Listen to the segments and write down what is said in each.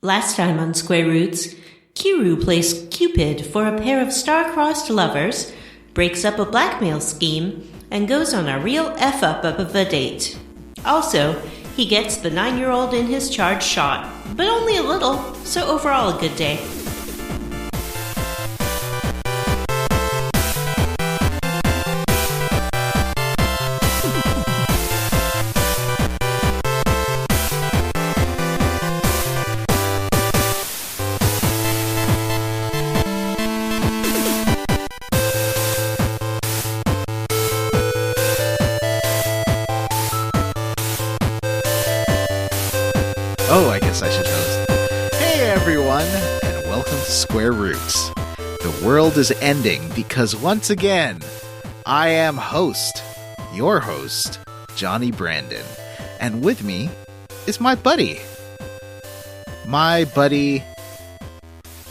Last time on Square Roots, Kiryu plays Cupid for a pair of star-crossed lovers, breaks up a blackmail scheme, and goes on a real F-up of a date. Also, he gets the 9-year-old in his charge shot, but only a little, so overall a good day. I should host. Hey everyone, and welcome to Square Roots. The world is ending because once again, I am your host, Johnny Brandon. And with me is my buddy,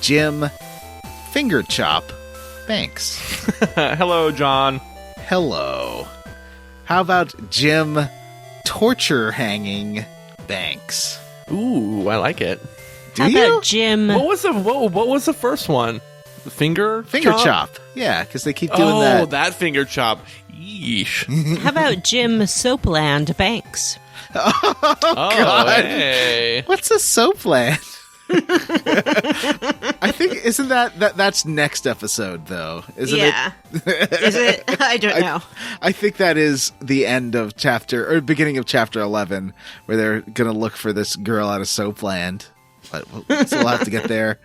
Jim Fingerchop Banks. Hello, John. Hello. How about Jim Torture Hanging Banks? Ooh, I like it. How about Jim? What was the first one? The finger chop? Yeah, because they keep doing that. Oh, that finger chop. Yeesh. How about Jim Soapland Banks? Oh God! Hey. What's a soapland? I think isn't that's next episode though? Isn't it? Is it? I don't know. I think that is the end of beginning of chapter 11, where they're gonna look for this girl out of Soapland. But we'll still have to get there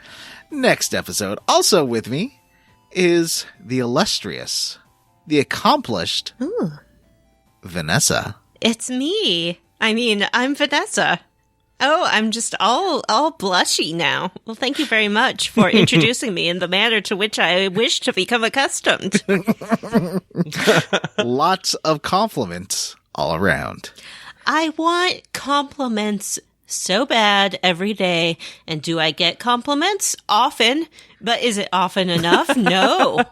next episode. Also with me is the illustrious, the accomplished Vanessa. It's me. I mean, I'm Vanessa. Oh, I'm just all blushy now. Well, thank you very much for introducing me in the manner to which I wish to become accustomed. Lots of compliments all around. I want compliments so bad every day. And do I get compliments? Often. But is it often enough? No.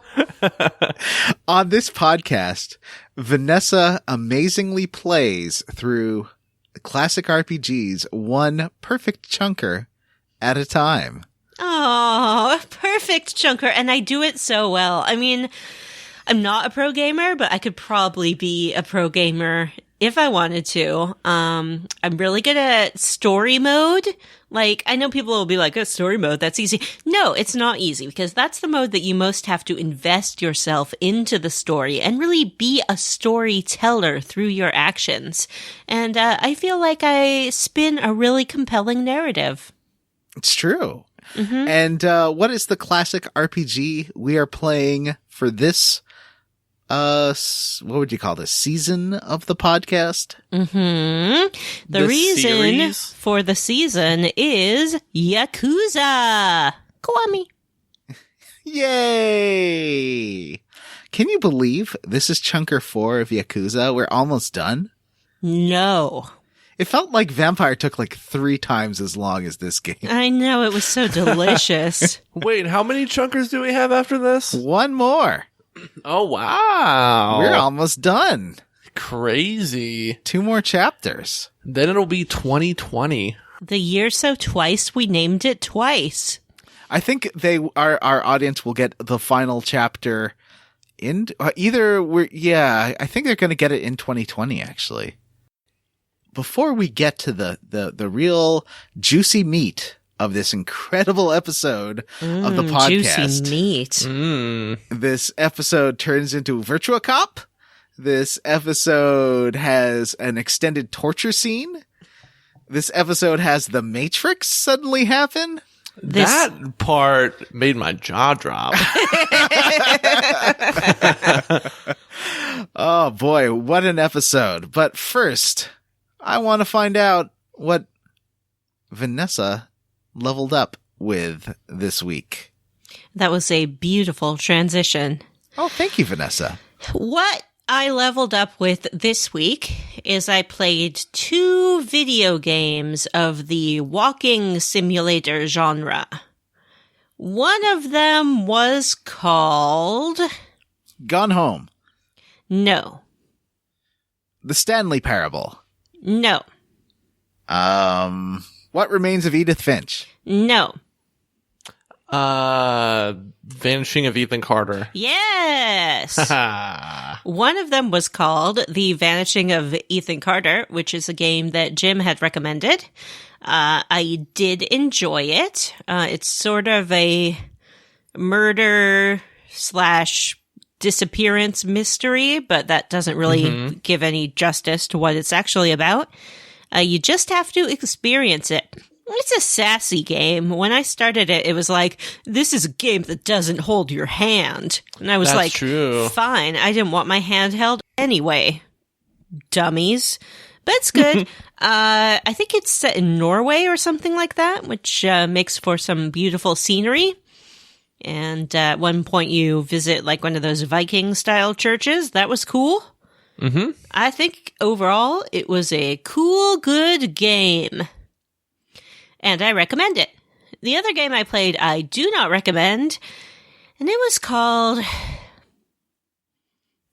On this podcast, Vanessa amazingly plays through classic RPGs one perfect chunker at a time. Oh, perfect chunker. And I do it so well. I mean, I'm not a pro gamer, but I could probably be a pro gamer if I wanted to. I'm really good at story mode. Like, I know people will be like, oh, story mode, that's easy. No, it's not easy because that's the mode that you most have to invest yourself into the story and really be a storyteller through your actions. And I feel like I spin a really compelling narrative. It's true. Mm-hmm. And what is the classic RPG we are playing for this what would you call this, season of the podcast? Mm-hmm. The reason series? For the season is Yakuza. Kwame. Yay! Can you believe this is Chunker 4 of Yakuza? We're almost done? No. It felt like Vampire took like 3 times as long as this game. I know, it was so delicious. Wait, how many chunkers do we have after this? One more. Oh, wow. We're almost done. Crazy. 2 more chapters. Then it'll be 2020. The year so twice, we named it twice. I think our audience will get the final chapter in I think they're going to get it in 2020 actually. Before we get to the real juicy meat of this incredible episode of the podcast. Juicy meat. This episode turns into Virtua Cop. This episode has an extended torture scene. This episode has the Matrix suddenly happen. That part made my jaw drop. Oh boy, what an episode. But first, I want to find out what Vanessa leveled up with this week. That was a beautiful transition. Oh, thank you, Vanessa. What I leveled up with this week is I played 2 video games of the walking simulator genre. One of them was called... Gone Home. No. The Stanley Parable. No. What Remains of Edith Finch? No. Vanishing of Ethan Carter. Yes. One of them was called The Vanishing of Ethan Carter, which is a game that Jim had recommended. I did enjoy it. It's sort of a murder / disappearance mystery, but that doesn't really give any justice to what it's actually about. You just have to experience it. It's a sassy game. When I started it, it was like, this is a game that doesn't hold your hand. And I was That's like, true. Fine. I didn't want my hand held anyway. Dummies. But it's good. I think it's set in Norway or something like that, which makes for some beautiful scenery. And at one point you visit like one of those Viking-style churches. That was cool. Mm-hmm. I think overall it was a cool, good game. And I recommend it. The other game I played, I do not recommend. And it was called...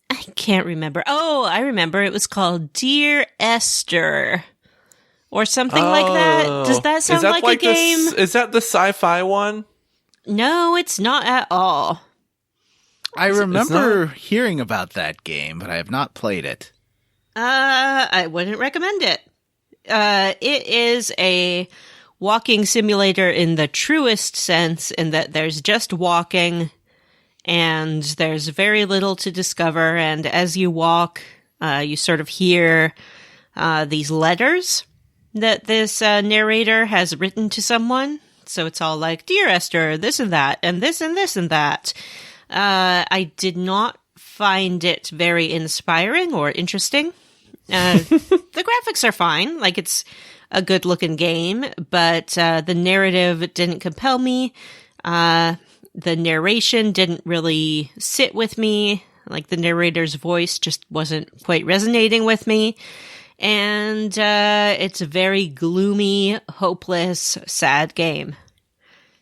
I can't remember. Oh, I remember. It was called Dear Esther. Or something like that. Does that sound like a game? Is that the sci-fi one? No, it's not at all. I remember hearing about that game, but I have not played it. I wouldn't recommend it. It is a walking simulator in the truest sense, in that there's just walking and there's very little to discover. And as you walk, you sort of hear these letters that this narrator has written to someone. So it's all like, Dear Esther, this and that, and this and this and that. I did not find it very inspiring or interesting. The graphics are fine. Like, it's a good looking game, but the narrative didn't compel me. The narration didn't really sit with me. Like, the narrator's voice just wasn't quite resonating with me. And it's a very gloomy, hopeless, sad game.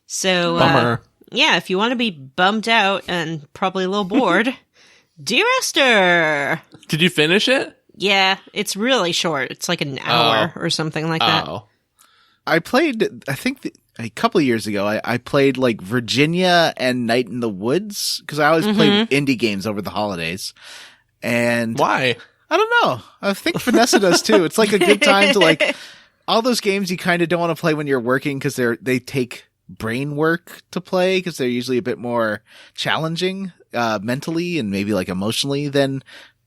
So, Bummer. Yeah, if you want to be bummed out and probably a little bored, Dear Esther! Did you finish it? Yeah, it's really short. It's like an hour or something like that. I played, I think a couple of years ago, I played like Virginia and Night in the Woods, because I always play indie games over the holidays. And why? I don't know. I think Vanessa does too. It's like a good time to like, all those games you kind of don't want to play when you're working because they take brain work to play, because they're usually a bit more challenging mentally and maybe like emotionally than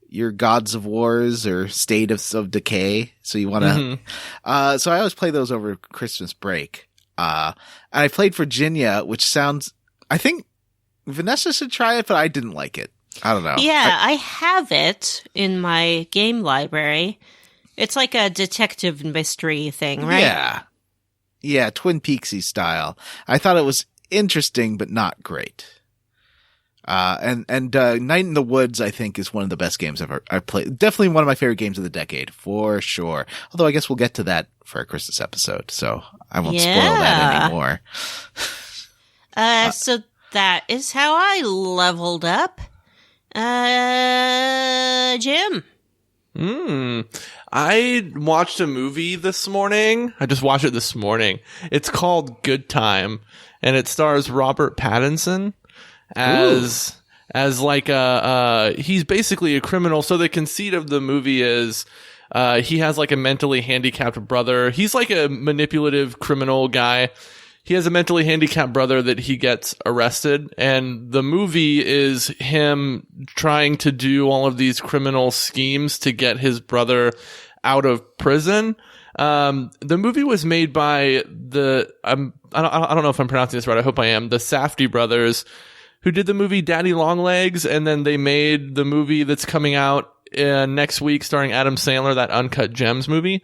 your Gods of Wars or State of Decay. So you want to, so I always play those over Christmas break. And I played Virginia, which sounds, I think Vanessa should try it, but I didn't like it. I don't know. Yeah, I have it in my game library. It's like a detective mystery thing, right? Yeah. Yeah, Twin Peaksy style. I thought it was interesting, but not great. And Night in the Woods, I think, is one of the best games I've played. Definitely one of my favorite games of the decade, for sure. Although I guess we'll get to that for our Christmas episode, so I won't spoil that anymore. So that is how I leveled up. Jim. I watched a movie this morning. I just watched it this morning. It's called Good Time, and it stars Robert Pattinson as like he's basically a criminal. So the conceit of the movie is he has like a mentally handicapped brother. He's like a manipulative criminal guy. He has a mentally handicapped brother that he gets arrested, and the movie is him trying to do all of these criminal schemes to get his brother out of prison. The movie was made by I don't know if I'm pronouncing this right. I hope I am. The Safdie brothers, who did the movie Daddy Longlegs, and then they made the movie that's coming out next week starring Adam Sandler, that Uncut Gems movie.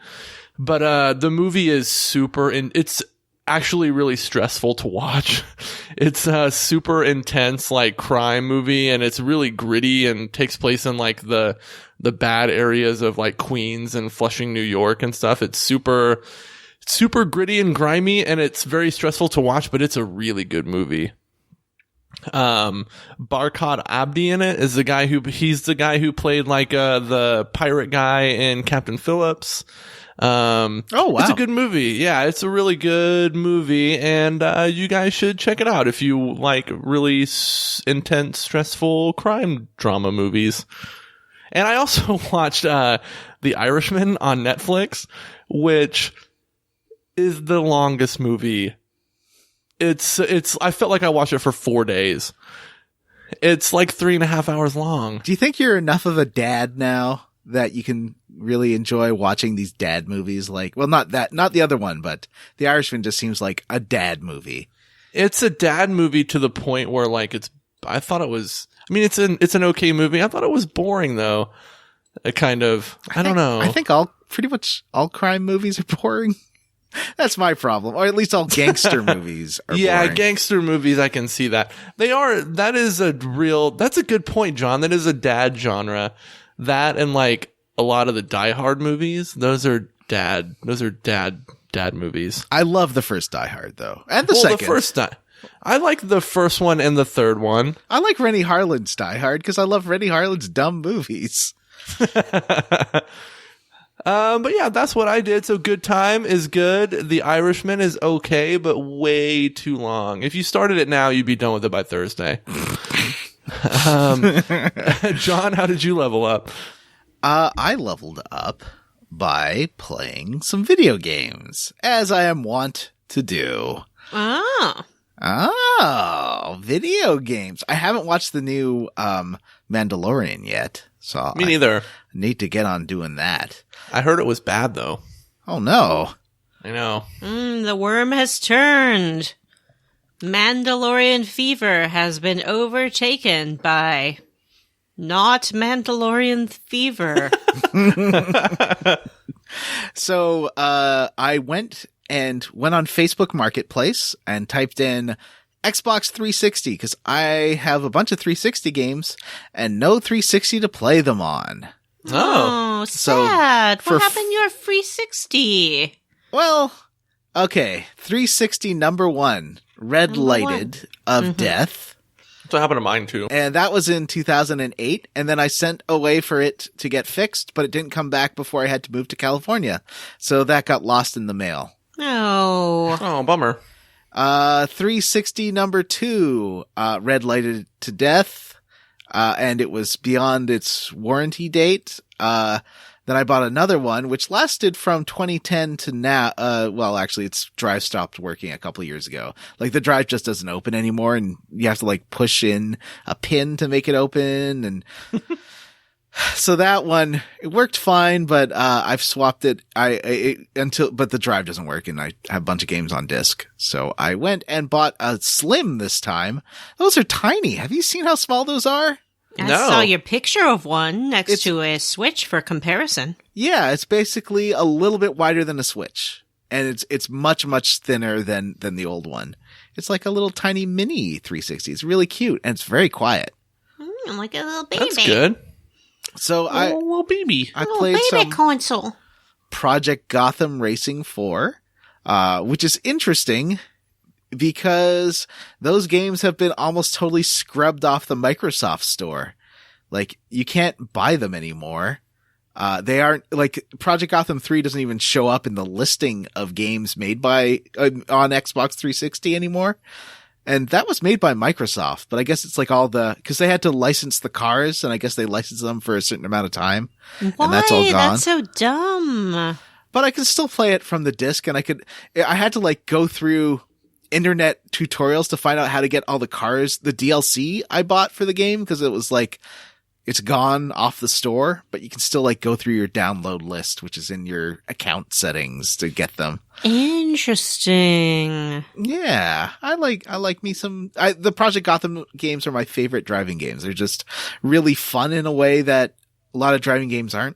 But the movie is it's actually really stressful to watch. It's a super intense like crime movie, and it's really gritty and takes place in like the bad areas of like Queens and Flushing, New York and stuff. It's super gritty and grimy, and it's very stressful to watch, but it's a really good movie. Barkhad Abdi in it is he's the guy who played like the pirate guy in Captain Phillips. Oh, wow. It's a good movie. Yeah, it's a really good movie, and you guys should check it out if you like really intense, stressful crime drama movies. And I also watched The Irishman on Netflix, which is the longest movie. It's I felt like I watched it for 4 days. It's like 3.5 hours long. Do you think you're enough of a dad now that you can really enjoy watching these dad movies? Like, well, not the other one, but The Irishman just seems like a dad movie. It's a dad movie to the point where like I thought it was, I mean, it's an okay movie. I thought it was boring though. I don't know. I think pretty much all crime movies are boring. That's my problem. Or at least all gangster movies are boring. Gangster movies, I can see that. That's a good point, John. That is a dad genre. That and like a lot of the Die Hard movies, those are dad movies. I love the first Die Hard though. And the second. I like the first one and the third one. I like Rennie Harlin's Die Hard because I love Rennie Harlin's dumb movies. But yeah, that's what I did. So Good Time is good. The Irishman is okay, but way too long. If you started it now, you'd be done with it by Thursday. John, how did you level up? I leveled up by playing some video games, as I am wont to do. Oh, video games. I haven't watched the new Mandalorian yet, so Me neither. I need to get on doing that. I heard it was bad, though. Oh, no. I know. The worm has turned. Mandalorian fever has been overtaken by not Mandalorian fever. So I went on Facebook Marketplace and typed in Xbox 360 because I have a bunch of 360 games and no 360 to play them on. Oh, sad. What happened to your 360? Well, okay. 360 number one, Red Lighted of Death. That's what happened to mine, too. And that was in 2008. And then I sent away for it to get fixed, but it didn't come back before I had to move to California. So that got lost in the mail. Oh, bummer. 360 number two, Red Lighted to Death. And it was beyond its warranty date. Then I bought another one, which lasted from 2010 to now. Well, actually, its drive stopped working a couple years ago. Like the drive just doesn't open anymore, and you have to like push in a pin to make it open. And so that one, it worked fine, but I've swapped it. But the drive doesn't work, and I have a bunch of games on disc. So I went and bought a Slim this time. Those are tiny. Have you seen how small those are? I saw your picture of one next to a Switch for comparison. Yeah, it's basically a little bit wider than a Switch. And it's much, much thinner than the old one. It's like a little tiny mini 360. It's really cute, and it's very quiet. Like a little baby. That's good. So little baby. I played some console. Project Gotham Racing 4, which is interesting because those games have been almost totally scrubbed off the Microsoft store. Like, you can't buy them anymore. They aren't, like, Project Gotham 3 doesn't even show up in the listing of games made by, on Xbox 360 anymore. And that was made by Microsoft, but I guess it's like cause they had to license the cars, and I guess they licensed them for a certain amount of time. Why? And that's all gone. That's so dumb. But I could still play it from the disc, and I had to like go through internet tutorials to find out how to get all the cars, the DLC I bought for the game, because it was like, it's gone off the store, but you can still like go through your download list, which is in your account settings to get them. Interesting. Yeah. I like me some, the Project Gotham games are my favorite driving games. They're just really fun in a way that a lot of driving games aren't.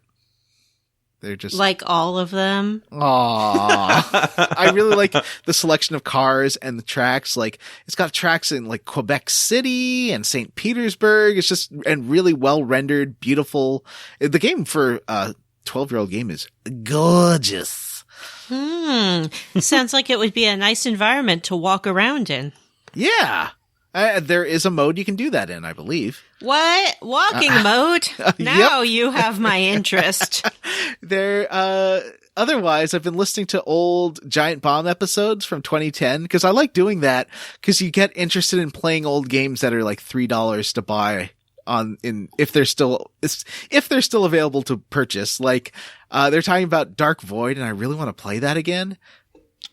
They're just like all of them. Aww. I really like the selection of cars and the tracks. Like, it's got tracks in like Quebec City and St. Petersburg. It's just, and really well rendered, beautiful. The game for a 12-year-old game is gorgeous. Sounds like it would be a nice environment to walk around in. Yeah. There is a mode you can do that in, I believe. What? Walking mode? Now Yep. you have my interest. There, otherwise, I've been listening to old Giant Bomb episodes from 2010 because I like doing that because you get interested in playing old games that are like $3 to buy if they're still available to purchase. Like, they're talking about Dark Void, and I really want to play that again.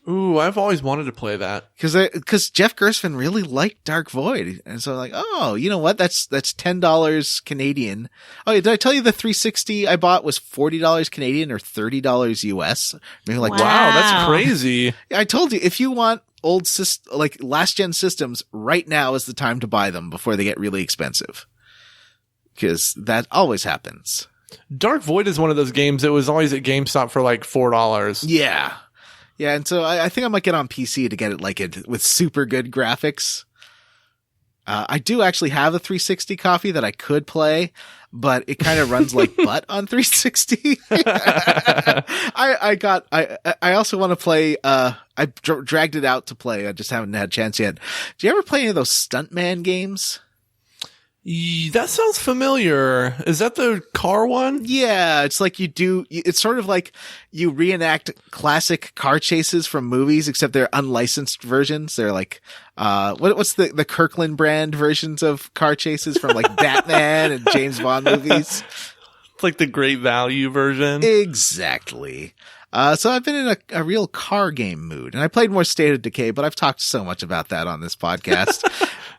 Ooh, I've always wanted to play that. Because Jeff Gerstmann really liked Dark Void. And so I'm like, oh, you know what? That's $10 Canadian. Oh, yeah, did I tell you the 360 I bought was $40 Canadian or $30 US? Maybe like, wow, that's crazy. I told you, if you want old last gen systems, right now is the time to buy them before they get really expensive. Because that always happens. Dark Void is one of those games that was always at GameStop for like $4. Yeah. Yeah, and so I think I might get on PC to get it with super good graphics. I do actually have a 360 copy that I could play, but it kind of runs like butt on 360. I also want to play, I dragged it out to play. I just haven't had a chance yet. Do you ever play any of those Stuntman games? That sounds familiar. Is that the car one? Yeah, it's like it's sort of like you reenact classic car chases from movies, except they're unlicensed versions. They're like, what's the Kirkland brand versions of car chases from like Batman and James Bond movies? It's like the Great Value version. Exactly. So I've been in a real car game mood, and I played more State of Decay, but I've talked so much about that on this podcast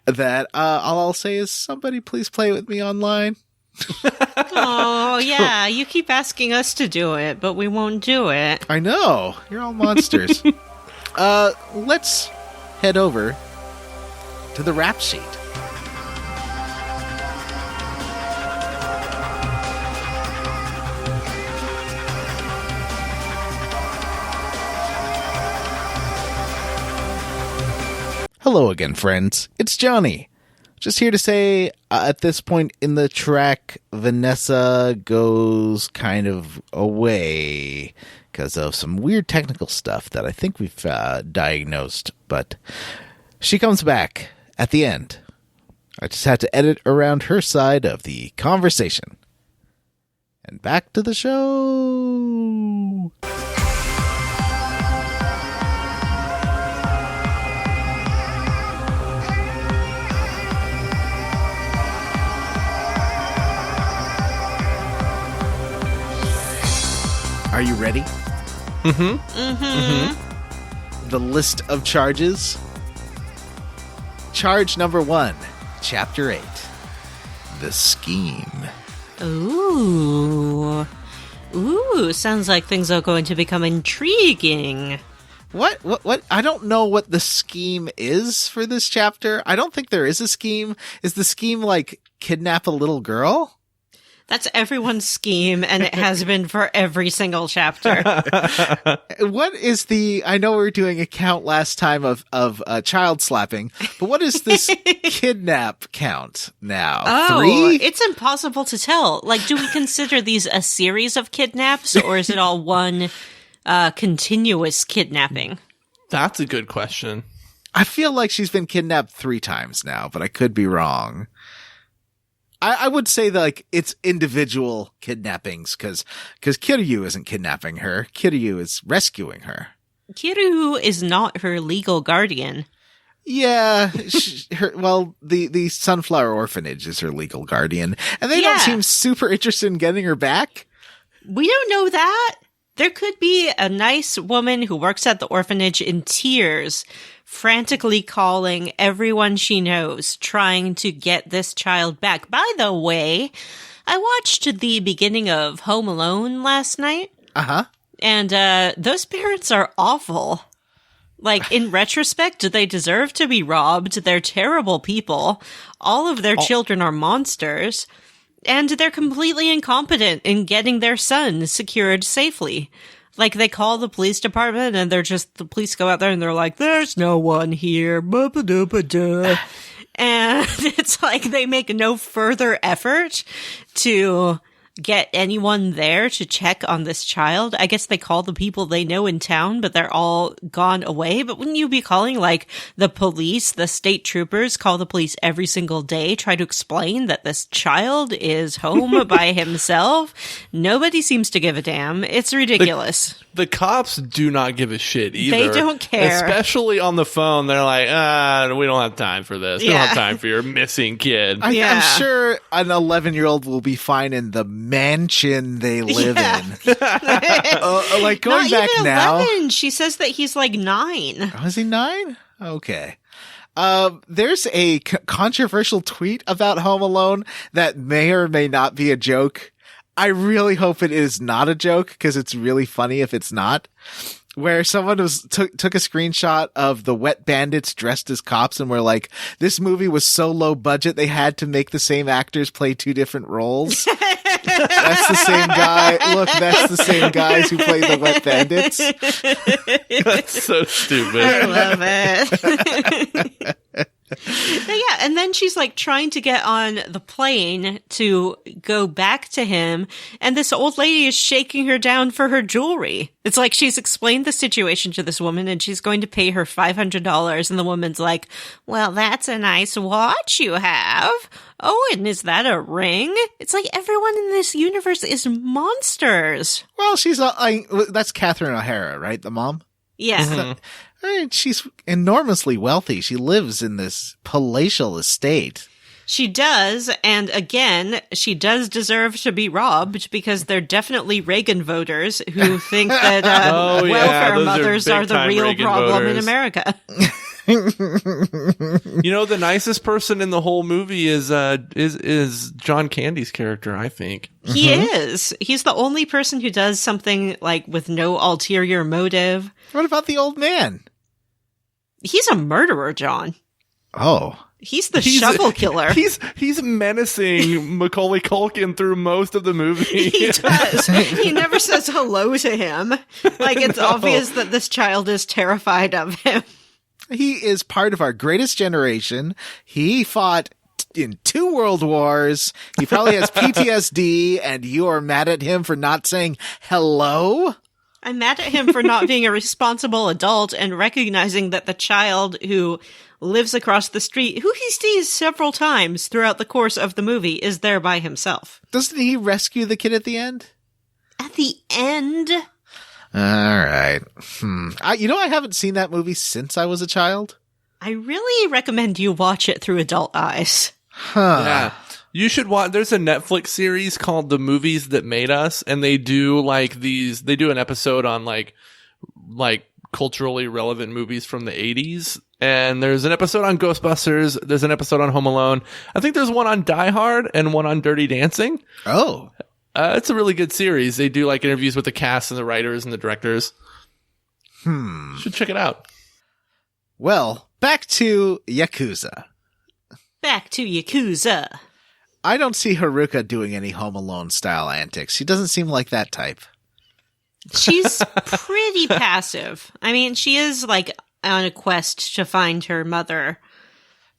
that all I'll say is somebody please play with me online. Oh, yeah. You keep asking us to do it, but we won't do it. I know. You're all monsters. Let's head over to the rap sheet. Hello again, friends. It's Johnny. Just here to say, at this point in the track, Vanessa goes kind of away because of some weird technical stuff that I think we've diagnosed. But she comes back at the end. I just had to edit around her side of the conversation. And back to the show. Are you ready? Mm-hmm. The list of charges. Charge number 1, Chapter 8. The Scheme. Ooh, sounds like things are going to become intriguing. What? I don't know what the scheme is for this chapter. I don't think there is a scheme. Is the scheme like kidnap a little girl? That's everyone's scheme, and it has been for every single chapter. What is I know we were doing a count last time of child slapping, but what is this kidnap count now? Oh, 3? It's impossible to tell. Like, do we consider these a series of kidnaps, or is it all one continuous kidnapping? That's a good question. I feel like she's been kidnapped 3 times now, but I could be wrong. I would say that, like, it's individual kidnappings because Kiryu isn't kidnapping her. Kiryu is rescuing her. Kiryu is not her legal guardian. Yeah, the Sunflower Orphanage is her legal guardian, and they don't seem super interested in getting her back. We don't know that. There could be a nice woman who works at the orphanage in tears, frantically calling everyone she knows, trying to get this child back. By the way, I watched the beginning of Home Alone last night. Uh-huh. And those parents are awful. Like, in retrospect, they deserve to be robbed. They're terrible people. All of their children are monsters. And they're completely incompetent in getting their son secured safely. Like, they call the police department and the police go out there and they're like, there's no one here. Ba-ba-da-ba-da. And it's like they make no further effort to get anyone there to check on this child. I guess they call the people they know in town, but they're all gone away. But wouldn't you be calling like the police, the state troopers, call the police every single day, try to explain that this child is home by himself? Nobody seems to give a damn. It's ridiculous. The cops do not give a shit either. They don't care. Especially on the phone. They're like, we don't have time for this. We don't have time for your missing kid. I'm sure an 11-year-old will be fine in the mansion they live in. Like going Not back even now. 11. She says that he's like 9. Was he 9? Okay. There's a controversial tweet about Home Alone that may or may not be a joke. I really hope it is not a joke because it's really funny if it's not. Where someone took a screenshot of the wet bandits dressed as cops and were like, this movie was so low budget they had to make the same actors play 2 different roles. That's the same guy. Look, that's the same guys who played the wet bandits. That's so stupid. I love it. Yeah, and then she's like trying to get on the plane to go back to him, and this old lady is shaking her down for her jewelry. It's like she's explained the situation to this woman and she's going to pay her $500, and the woman's like, well, that's a nice watch you have. Oh, and is that a ring? It's like everyone in this universe is monsters. Well, that's Catherine O'Hara, right? The mom? Yeah. Mm-hmm. She's enormously wealthy. She lives in this palatial estate. She does, and again, she does deserve to be robbed because they're definitely Reagan voters who think that welfare mothers are the real Reagan problem voters in America. You know, the nicest person in the whole movie is John Candy's character, I think. He is. He's the only person who does something like with no ulterior motive. What about the old man? He's a murderer, John. Oh. He's the shovel killer. He's menacing Macaulay Culkin through most of the movie. He does. He never says hello to him. Like, it's obvious that this child is terrified of him. He is part of our greatest generation. He fought in 2 world wars. He probably has PTSD, and you are mad at him for not saying hello? I'm mad at him for not being a responsible adult and recognizing that the child who lives across the street, who he sees several times throughout the course of the movie, is there by himself. Doesn't he rescue the kid at the end? At the end? All right. I haven't seen that movie since I was a child. I really recommend you watch it through adult eyes. Huh. Yeah. You should watch. There's a Netflix series called The Movies That Made Us, and they do they do an episode on like culturally relevant movies from the 80s. And there's an episode on Ghostbusters. There's an episode on Home Alone. I think there's one on Die Hard and one on Dirty Dancing. Oh. It's a really good series. They do like interviews with the cast and the writers and the directors. Should check it out. Well, back to Yakuza. Back to Yakuza. I don't see Haruka doing any Home Alone style antics. She doesn't seem like that type. She's pretty passive. I mean, she is like on a quest to find her mother.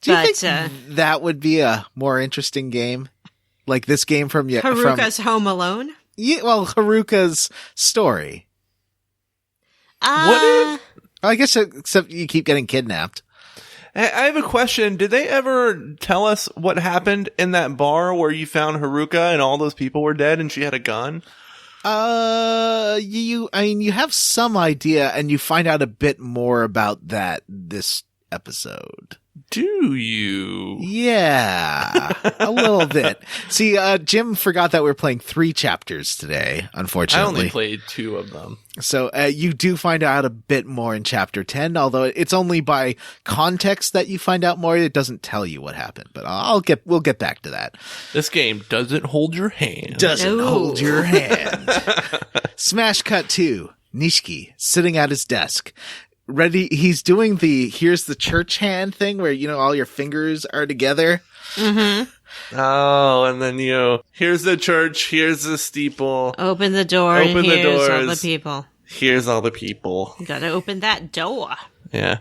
Do you think that would be a more interesting game? Like this game from Haruka's Home Alone? Yeah, well, Haruka's story. What? I guess except you keep getting kidnapped. I have a question. Did they ever tell us what happened in that bar where you found Haruka and all those people were dead and she had a gun? You have some idea, and you find out a bit more about that this episode. Do you? Yeah, a little bit. See, Jim forgot that we were playing 3 chapters today, unfortunately. I only played 2 of them. So you do find out a bit more in chapter 10, although it's only by context that you find out more. It doesn't tell you what happened, but we'll get back to that. This game doesn't hold your hand. Doesn't hold your hand. Smash cut 2. Nishiki sitting at his desk. Ready, he's doing here's the church hand thing where, all your fingers are together. Mm-hmm. Oh, and then here's the church, here's the steeple. Open the door, Open the here's all doors. the people. Here's all the people. You gotta open that door. Yeah.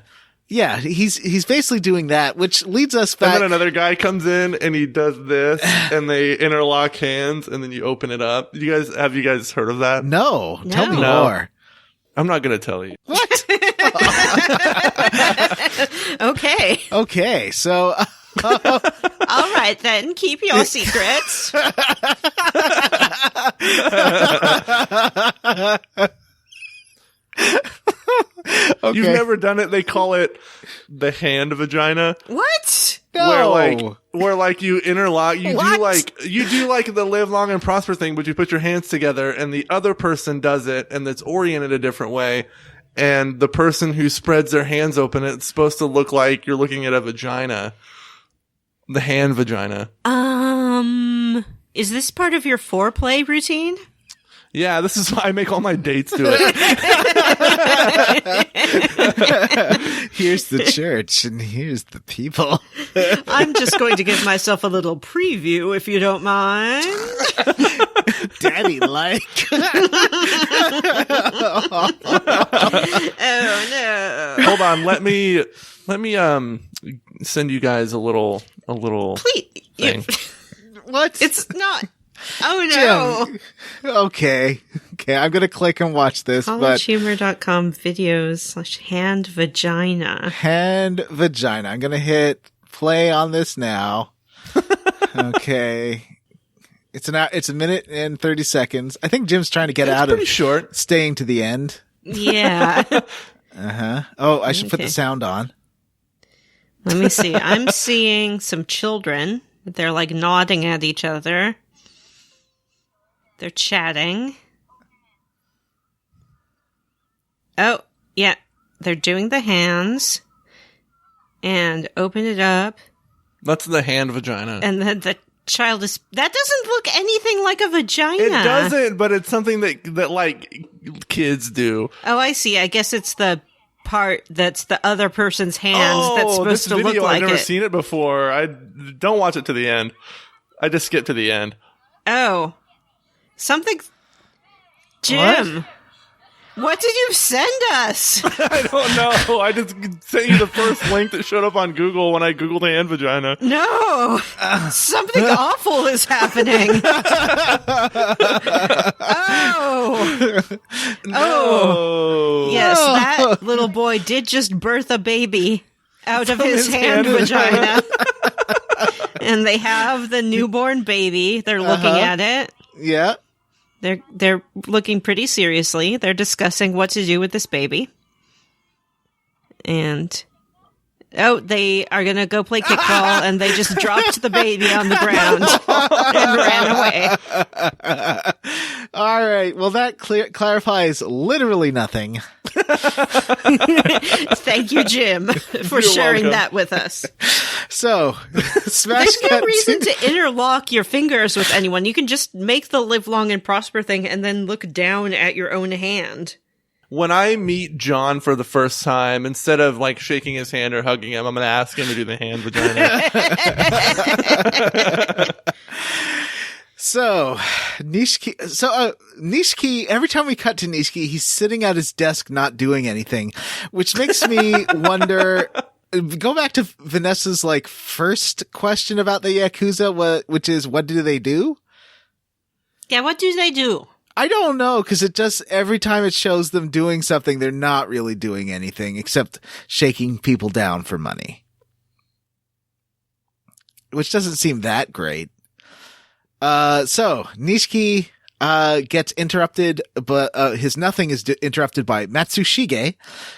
Yeah, he's basically doing that, which leads us back. And then another guy comes in and he does this, and they interlock hands, and then you open it up. Have you guys heard of that? No. Tell me No. more. I'm not gonna tell you. What? Okay. So, All right, then. Keep your secrets. okay. You've never done it. They call it the hand vagina. What? No. Where like you interlock, you What? do like the live long and prosper thing, but you put your hands together and the other person does it and it's oriented a different way. And the person who spreads their hands open, it's supposed to look like you're looking at a vagina. The hand vagina. Is this part of your foreplay routine? Yeah, this is why I make all my dates do it. Here's the church and here's the people. I'm just going to give myself a little preview, if you don't mind. Daddy like. Oh, no. Hold on, let me send you guys a little Please. thing. What? It's not. Oh, no. Okay, I'm gonna click and watch this, but collegehumor.com videos/hand vagina. hand vagina. I'm gonna hit play on this now. Okay. It's a minute and 30 seconds. I think Jim's trying to get out of pretty short. staying to the end. Yeah. Uh-huh. Oh, I should put the Okay. sound on. Let me see. I'm seeing some children. They're like nodding at each other. They're chatting. Oh, yeah. They're doing the hands. And open it up. That's the hand vagina. And then the child is... That doesn't look anything like a vagina. It doesn't, but it's something that like kids do. Oh, I see. I guess it's the part that's the other person's hands that's supposed this to look video, like I've never it. seen it before. I don't watch it to the end. I just skip to the end. Oh. Something... Jim. What did you send us? I don't know. I just sent you the first link that showed up on Google when I Googled hand vagina. No. Something awful is happening. Oh. No. Yes, that little boy did just birth a baby out of his hand vagina. And they have the newborn baby. They're looking at it. Yeah. They're looking pretty seriously. They're discussing what to do with this baby. And they are going to go play kickball, and they just dropped the baby on the ground and ran away. All right. Well, that clarifies literally nothing. Thank you, Jim, for sharing welcome. that with us. So, smash There's no cut reason to interlock your fingers with anyone. You can just make the live long and prosper thing and then look down at your own hand. When I meet John for the first time, instead of like shaking his hand or hugging him, I'm going to ask him to do the hand vagina. So, Nishiki, every time we cut to Nishiki, he's sitting at his desk not doing anything, which makes me wonder, go back to Vanessa's like first question about the Yakuza, which is, what do they do? Yeah, what do they do? I don't know, because it just, every time it shows them doing something, they're not really doing anything except shaking people down for money. Which doesn't seem that great. So Nishiki gets interrupted, but his nothing is interrupted by Matsushige,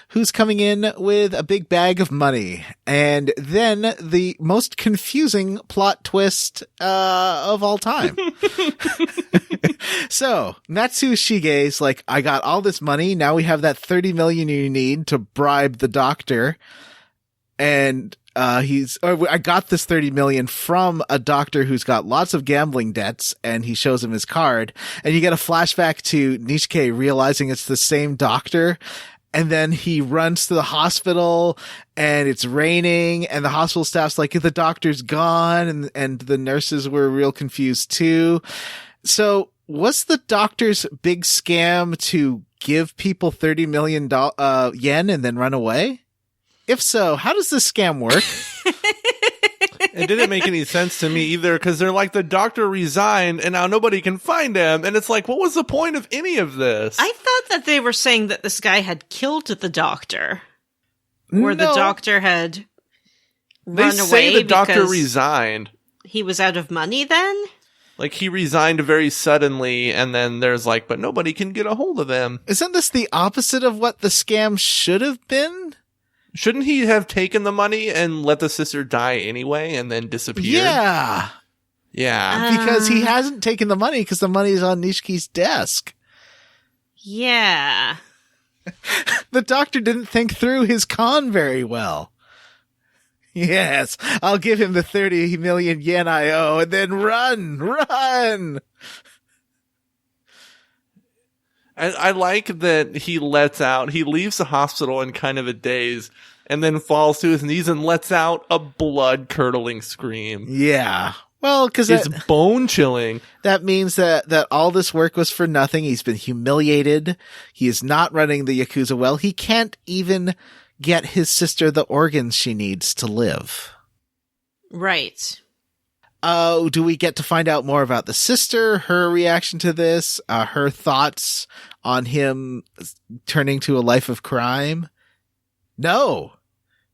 who's coming in with a big bag of money. And then the most confusing plot twist of all time. So Matsushige's like, I got all this money. Now we have that 30 million you need to bribe the doctor. And I got this 30 million from a doctor who's got lots of gambling debts, and he shows him his card, and you get a flashback to Nishike realizing it's the same doctor. And then he runs to the hospital, and it's raining, and the hospital staff's like, the doctor's gone, and the nurses were real confused too. So was the doctor's big scam to give people 30 million yen and then run away? If so, how does this scam work? It didn't make any sense to me either, because they're like, the doctor resigned and now nobody can find him. And it's like, what was the point of any of this? I thought that they were saying that this guy had killed the doctor. Or the doctor had run away. They say the doctor resigned. He was out of money then? Like, he resigned very suddenly, and then there's like, but nobody can get a hold of him. Isn't this the opposite of what the scam should have been? Shouldn't he have taken the money and let the sister die anyway and then disappeared? Yeah. Yeah. Because he hasn't taken the money because the money is on Nishiki's desk. Yeah. The doctor didn't think through his con very well. Yes, I'll give him the 30 million yen I owe and then run. I like that he leaves the hospital in kind of a daze and then falls to his knees and lets out a blood-curdling scream. Yeah. Well, because it's bone-chilling. That means that all this work was for nothing. He's been humiliated. He is not running the Yakuza well. He can't even get his sister the organs she needs to live. Right. Do we get to find out more about the sister, her reaction to this, her thoughts on him turning to a life of crime? No,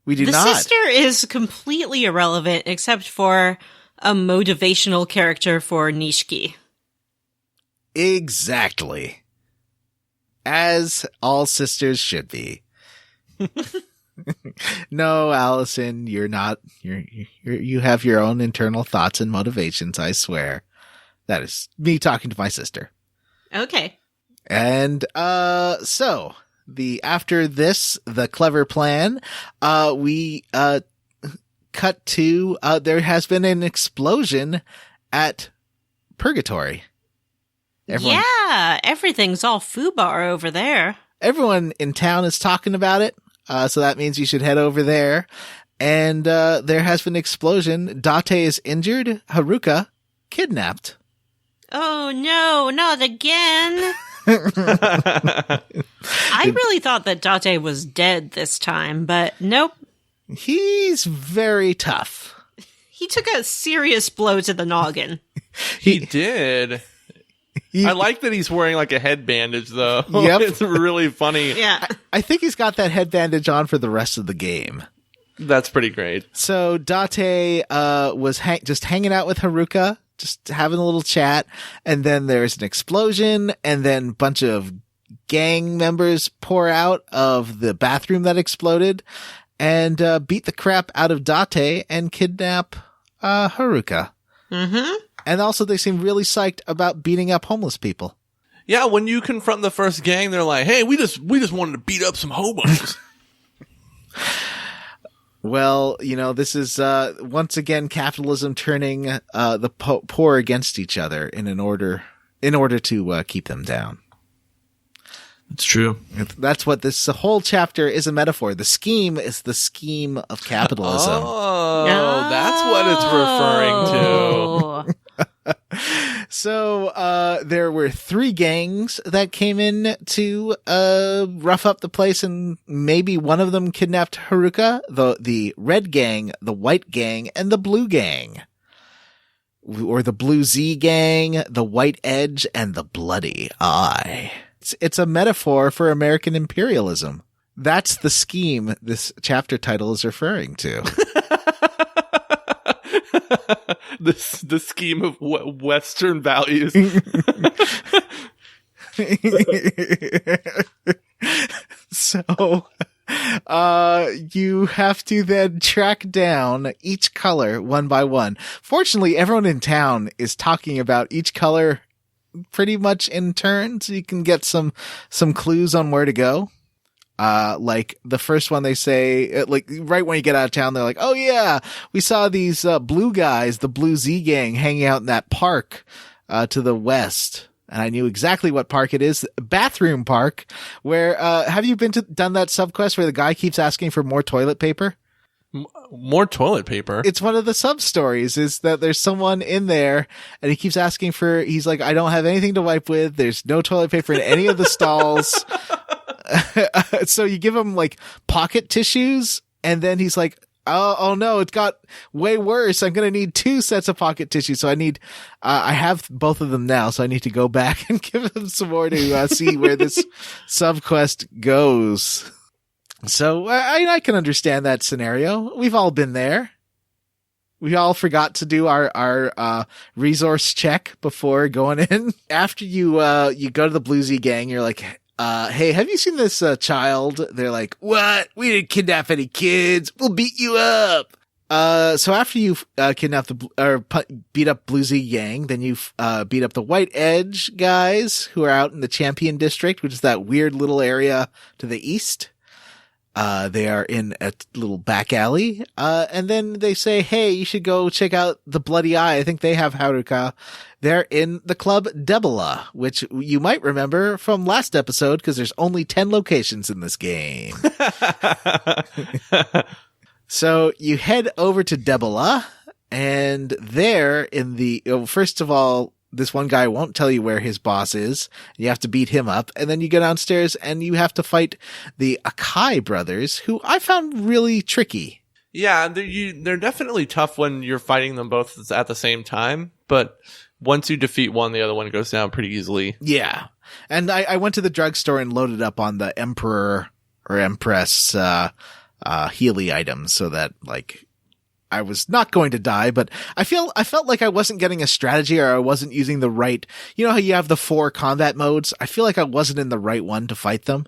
we do not. The sister is completely irrelevant except for a motivational character for Nishiki. Exactly. As all sisters should be. No, Allison, you're not. You have your own internal thoughts and motivations, I swear. That is me talking to my sister. Okay. And so after this, the clever plan, we cut to there has been an explosion at Purgatory. Everything's all foobar over there. Everyone in town is talking about it. So that means you should head over there. And there has been an explosion. Date is injured. Haruka kidnapped. Oh no, not again. I really thought that Date was dead this time, but nope. He's very tough. He took a serious blow to the noggin. He did. I like that he's wearing like a head bandage, though. Yep. It's really funny. Yeah. I think he's got that head bandage on for the rest of the game. That's pretty great. So Date was just hanging out with Haruka, just having a little chat, and then there's an explosion, and then a bunch of gang members pour out of the bathroom that exploded and beat the crap out of Date and kidnap Haruka. Mm-hmm. And also they seem really psyched about beating up homeless people. Yeah, when you confront the first gang, they're like, hey, we just wanted to beat up some hobos. Well, this is once again capitalism turning the poor against each other in order to keep them down. It's true. That's what this whole chapter is a metaphor. The scheme is the scheme of capitalism. Oh, that's what it's referring to. So there were 3 gangs that came in to rough up the place, and maybe one of them kidnapped Haruka. The red gang, the white gang, and the blue gang. Or the blue Z gang, the white edge, and the bloody eye. It's a metaphor for American imperialism. That's the scheme this chapter title is referring to. The scheme of Western values. So, you have to then track down each color one by one. Fortunately, everyone in town is talking about each color pretty much in turn, so you can get some clues on where to go. Like the first one they say, like right when you get out of town, they're like, oh yeah, we saw these blue guys, the Blue Z gang, hanging out in that park to the west. And I knew exactly what park it is. Bathroom Park, where have you done that subquest where the guy keeps asking for more toilet paper? More toilet paper? It's one of the sub-stories, is that there's someone in there and he keeps asking he's like, I don't have anything to wipe with. There's no toilet paper in any of the stalls. So you give him like pocket tissues And then he's like, oh no, it got way worse. I'm going to need 2 sets of pocket tissue. So I have both of them now. So I need to go back and give them some more to see where this subquest goes. So I can understand that scenario. We've all been there. We all forgot to do our resource check before going in. After you go to the Bluesy gang, you're like, hey, have you seen this child? They're like, what? We didn't kidnap any kids. We'll beat you up. So after you kidnap beat up Bluesy gang, then you beat up the White Edge guys who are out in the Champion District, which is that weird little area to the east. They are in a little back alley. And then they say, hey, you should go check out the Bloody Eye. I think they have Haruka. They're in the club Debola, which you might remember from last episode because there's only 10 locations in this game. So you head over to Debola, and there first of all, this one guy won't tell you where his boss is. You have to beat him up. And then you go downstairs and you have to fight the Akai brothers, who I found really tricky. Yeah, they're definitely tough when you're fighting them both at the same time. But once you defeat one, the other one goes down pretty easily. Yeah. And I went to the drugstore and loaded up on the Emperor or Empress Healy items so that, like, I was not going to die, but I felt like I wasn't getting a strategy or I wasn't using the right, you know how you have the 4 combat modes? I feel like I wasn't in the right one to fight them.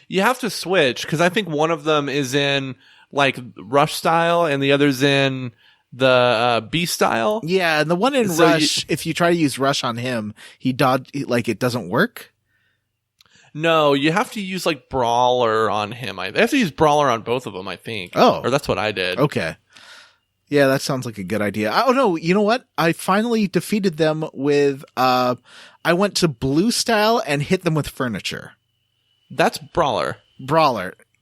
You have to switch because I think one of them is in like Rush style and the other's in the B style. Yeah. And the one in Rush, if you try to use Rush on him, it doesn't work. No, you have to use like Brawler on him. I have to use Brawler on both of them, I think. Oh. Or that's what I did. Okay. Yeah, that sounds like a good idea. Oh no, you know what? I finally defeated them with, I went to Blue style and hit them with furniture. That's Brawler.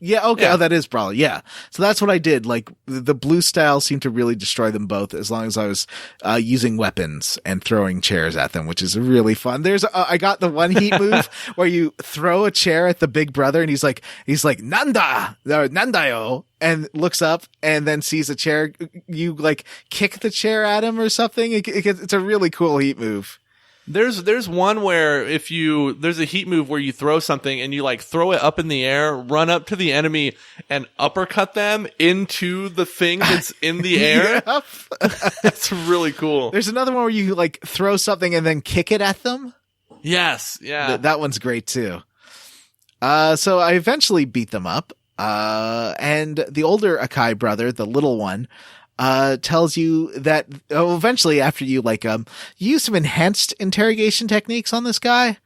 Yeah, okay. Yeah. Oh, that is Brawler. Yeah. So that's what I did. Like, the blue style seemed to really destroy them both as long as I was using weapons and throwing chairs at them, which is really fun. I got the one heat move where you throw a chair at the big brother and he's like, Nanda! Or Nandayo! And looks up and then sees a chair. You, like, kick the chair at him or something. It's a really cool heat move. There's one where there's a heat move where you throw something and you like throw it up in the air, run up to the enemy and uppercut them into the thing that's in the air. Yep. That's really cool. There's another one where you like throw something and then kick it at them. Yes. Yeah. That one's great too. So I eventually beat them up. And the older Akai brother, the little one, tells you that eventually after you use some enhanced interrogation techniques on this guy,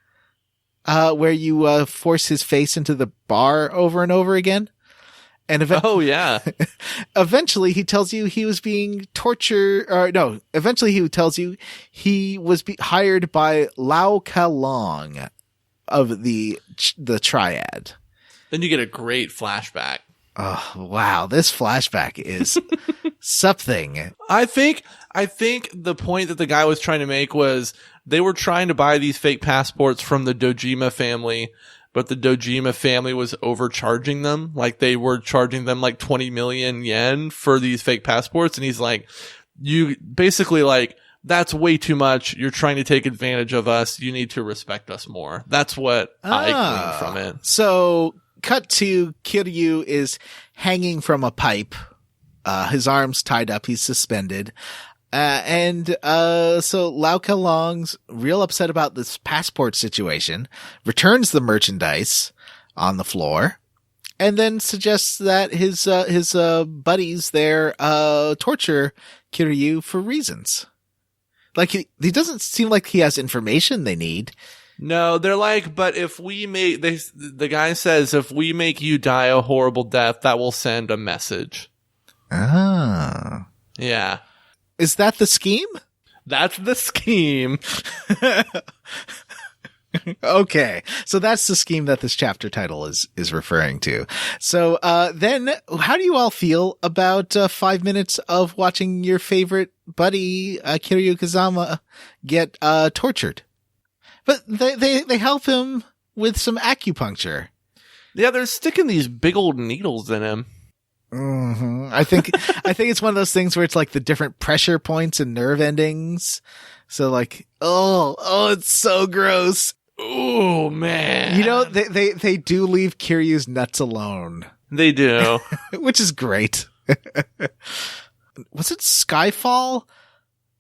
where you force his face into the bar over and over again. And eventually he tells you he was being tortured, eventually he tells you he was hired by Lao Kalong of the Triad. Then you get a great flashback. Oh, wow. This flashback is something. I think the point that the guy was trying to make was they were trying to buy these fake passports from the Dojima family, but the Dojima family was overcharging them. Like they were charging them like 20 million yen for these fake passports. And he's like, you basically like, that's way too much. You're trying to take advantage of us. You need to respect us more. That's what I gleaned from it. So cut to Kiryu is hanging from a pipe. His arms tied up. He's suspended. So Lao Kalong's real upset about this passport situation, returns the merchandise on the floor, and then suggests that his buddies there, torture Kiryu for reasons. Like he doesn't seem like he has information they need. No, they're like, but if we make, the guy says, if we make you die a horrible death, that will send a message. Ah. Yeah. Is that the scheme? That's the scheme. Okay. So that's the scheme that this chapter title is referring to. So, then how do you all feel about 5 minutes of watching your favorite buddy, Kiryu Kazama, get, tortured? But they help him with some acupuncture. Yeah, they're sticking these big old needles in him. I think it's one of those things where it's like the different pressure points and nerve endings. So like, oh, it's so gross. Oh man. You know, they do leave Kiryu's nuts alone. They do. Which is great. Was it Skyfall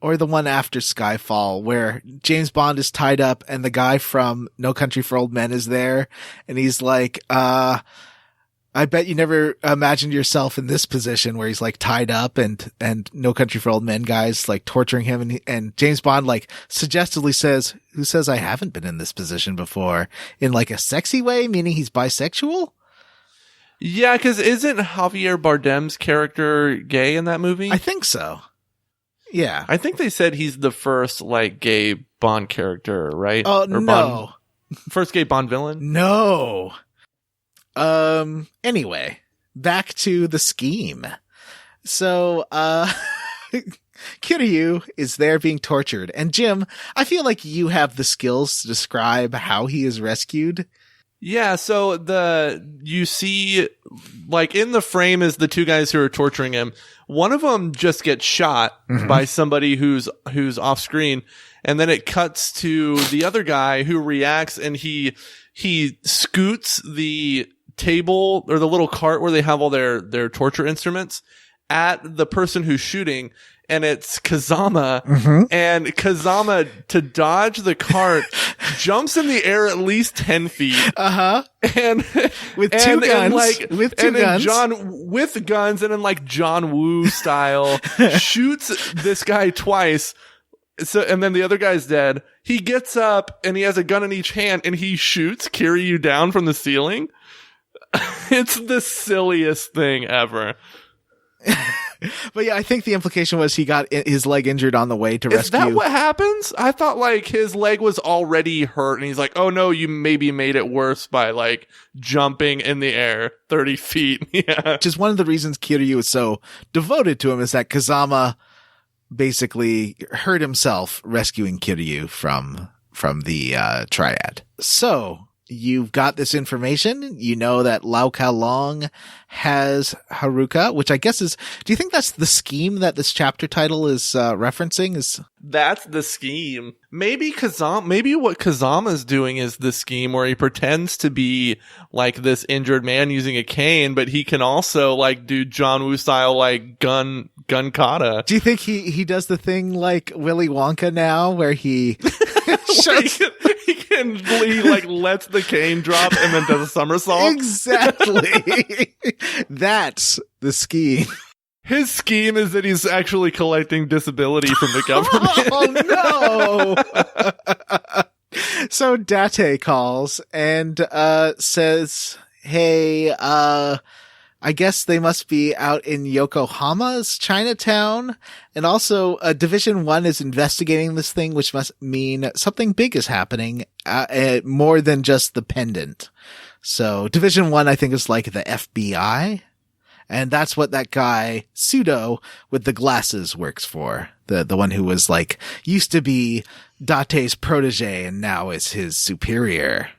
or the one after Skyfall where James Bond is tied up and the guy from No Country for Old Men is there and he's like, I bet you never imagined yourself in this position where he's like tied up and No Country for Old Men guys like torturing him. And James Bond like suggestively says, who says I haven't been in this position before, in like a sexy way, meaning he's bisexual? Yeah, because isn't Javier Bardem's character gay in that movie? I think so. Yeah. I think they said he's the first like gay Bond character, right? Oh, or no. First gay Bond villain? No. Anyway, back to the scheme. So, Kiryu is there being tortured. And Jim, I feel like you have the skills to describe how he is rescued. Yeah, so you see, like, in the frame is the two guys who are torturing him. One of them just gets shot by somebody who's off screen, and then it cuts to the other guy who reacts, and he scoots the table or the little cart where they have all their torture instruments at the person who's shooting. And it's Kazama, and Kazama, to dodge the cart, jumps in the air at least 10 feet. And with two guns, and John with guns, and then like John Woo style, shoots this guy twice. So, and then the other guy's dead. He gets up and he has a gun in each hand, and he shoots Kiryu down from the ceiling. It's the silliest thing ever. But yeah, I think the implication was he got his leg injured on the way to rescue. Is that what happens? I thought like his leg was already hurt and he's like, oh no, you maybe made it worse by like jumping in the air 30 feet. Yeah. Which is one of the reasons Kiryu is so devoted to him, is that Kazama basically hurt himself rescuing Kiryu from the triad. So you've got this information. You know that Lau Ka Long has Haruka, which I guess is, do you think that's the scheme that this chapter title is referencing? That's the scheme. Maybe what Kazama's doing is the scheme where he pretends to be like this injured man using a cane, but he can also like do John Woo style like gun kata. Do you think he does the thing like Willy Wonka now where he he like lets the cane drop and then does a somersault? Exactly. That's the scheme. His scheme is that he's actually collecting disability from the government. Oh no. So Date calls and says, hey, I guess they must be out in Yokohama's Chinatown. And also, Division 1 is investigating this thing, which must mean something big is happening, more than just the pendant. So Division 1, I think, is like the FBI. And that's what that guy, Pseudo, with the glasses works for. The one who was like, used to be Date's protege and now is his superior.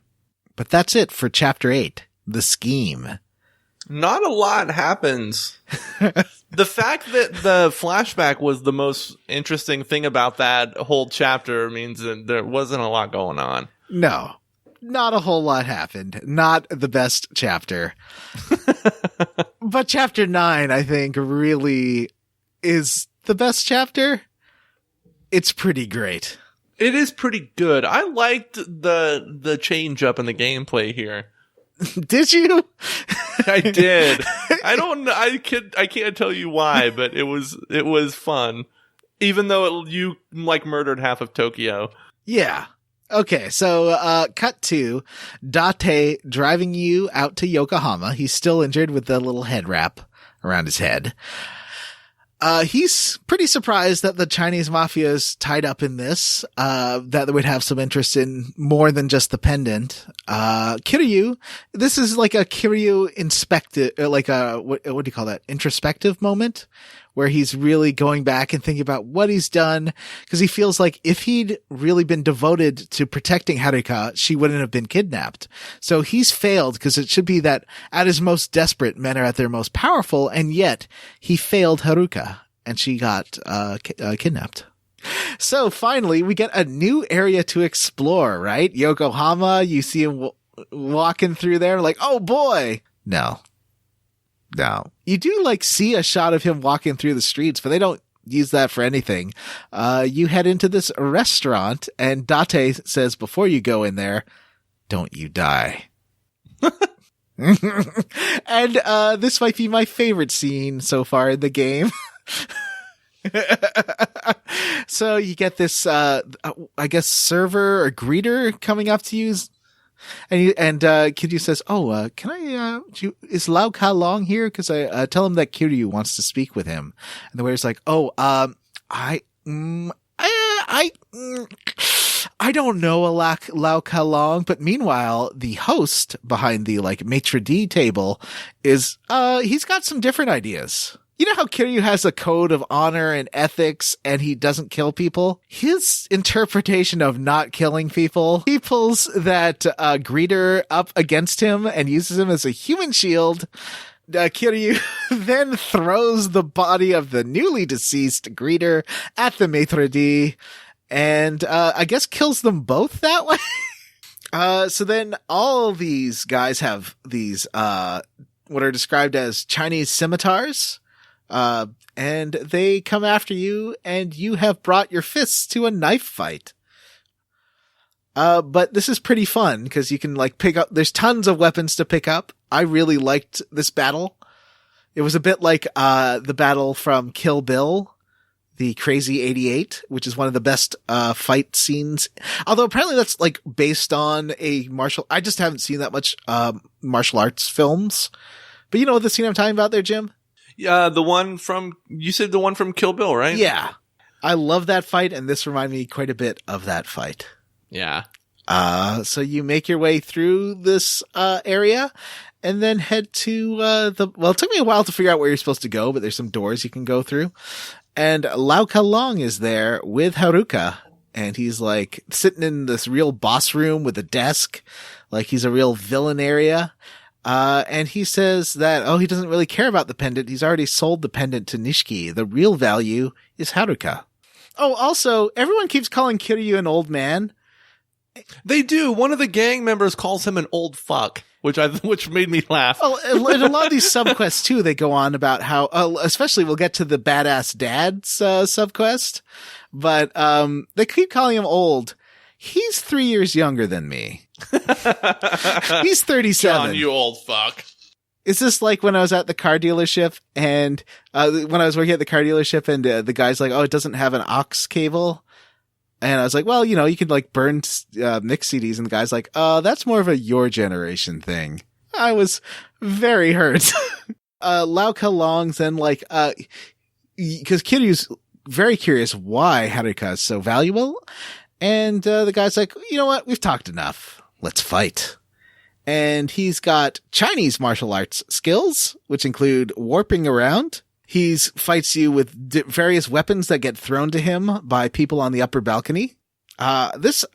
But that's it for Chapter 8, the scheme. Not a lot happens. The fact that the flashback was the most interesting thing about that whole chapter means that there wasn't a lot going on. No, not a whole lot happened. Not the best chapter. But Chapter 9, I think, really is the best chapter. It's pretty great. It is pretty good. I liked the change up in the gameplay here. Did you? I did. I don't know. I can't tell you why, but it was fun. Even though you like murdered half of Tokyo. Yeah. Okay. So, cut to Date driving you out to Yokohama. He's still injured with the little head wrap around his head. He's pretty surprised that the Chinese mafia is tied up in this, that they would have some interest in more than just the pendant. Kiryu, this is like a Kiryu what do you call that? Introspective moment where he's really going back and thinking about what he's done, because he feels like if he'd really been devoted to protecting Haruka, she wouldn't have been kidnapped. So he's failed, because it should be that at his most desperate, men are at their most powerful, and yet he failed Haruka, and she got kidnapped. So finally, we get a new area to explore, right? Yokohama, you see him walking through there, like, oh boy! No. You do see a shot of him walking through the streets, but they don't use that for anything. You head into this restaurant, and Date says before you go in there, don't you die. And this might be my favorite scene so far in the game. So you get this, I guess, server or greeter coming up to you. And Kiryu says, "Oh, can I? Is Lau Ka Long here? Because I tell him that Kiryu wants to speak with him." And the waiter's like, "Oh, I don't know a Lau Ka Long." But meanwhile, the host behind the maitre d' table is he's got some different ideas. You know how Kiryu has a code of honor and ethics and he doesn't kill people? His interpretation of not killing people, he pulls that greeter up against him and uses him as a human shield. Kiryu then throws the body of the newly deceased greeter at the maitre d' and I guess kills them both that way. So then all these guys have these what are described as Chinese scimitars. And they come after you, and you have brought your fists to a knife fight. But this is pretty fun, because you can pick up, there's tons of weapons to pick up. I really liked this battle. It was a bit like, the battle from Kill Bill, the Crazy 88, which is one of the best, fight scenes. Although apparently that's based on I just haven't seen that much, martial arts films. But you know the scene I'm talking about there, Jim? You said the one from Kill Bill, right? Yeah. I love that fight, and this reminded me quite a bit of that fight. Yeah. So you make your way through this, area, and then head to, it took me a while to figure out where you're supposed to go, but there's some doors you can go through. And Lau Ka Long is there with Haruka, and he's sitting in this real boss room with a desk, he's a real villain area. And he says that, he doesn't really care about the pendant. He's already sold the pendant to Nishiki. The real value is Haruka. Oh, also, everyone keeps calling Kiryu an old man. They do. One of the gang members calls him an old fuck, which made me laugh. Oh, in a lot of these subquests too, they go on about how, especially we'll get to the badass dad's, subquest, but, they keep calling him old. He's 3 years younger than me. He's 37. John, you old fuck. Is this when I was at the car dealership and, when I was working at the car dealership and, the guy's like, "Oh, it doesn't have an aux cable." And I was like, "Well, you can burn, mix CDs." And the guy's like, "That's more of a your generation thing." I was very hurt. Lau Ka Long's then cause Kiryu's very curious why Haruka is so valuable. And, the guy's like, "You know what? We've talked enough. Let's fight." And he's got Chinese martial arts skills, which include warping around. He fights you with various weapons that get thrown to him by people on the upper balcony. I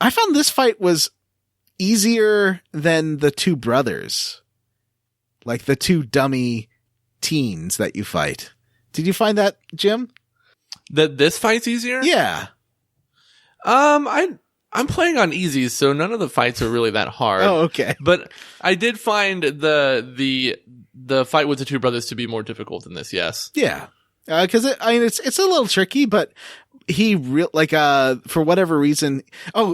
found this fight was easier than the two brothers. The two dummy teens that you fight. Did you find that, Jim? That this fight's easier? Yeah. I'm playing on easy, so none of the fights are really that hard. Oh, okay. But I did find the fight with the two brothers to be more difficult than this. Yes. Yeah. Cause it's a little tricky, but he for whatever reason,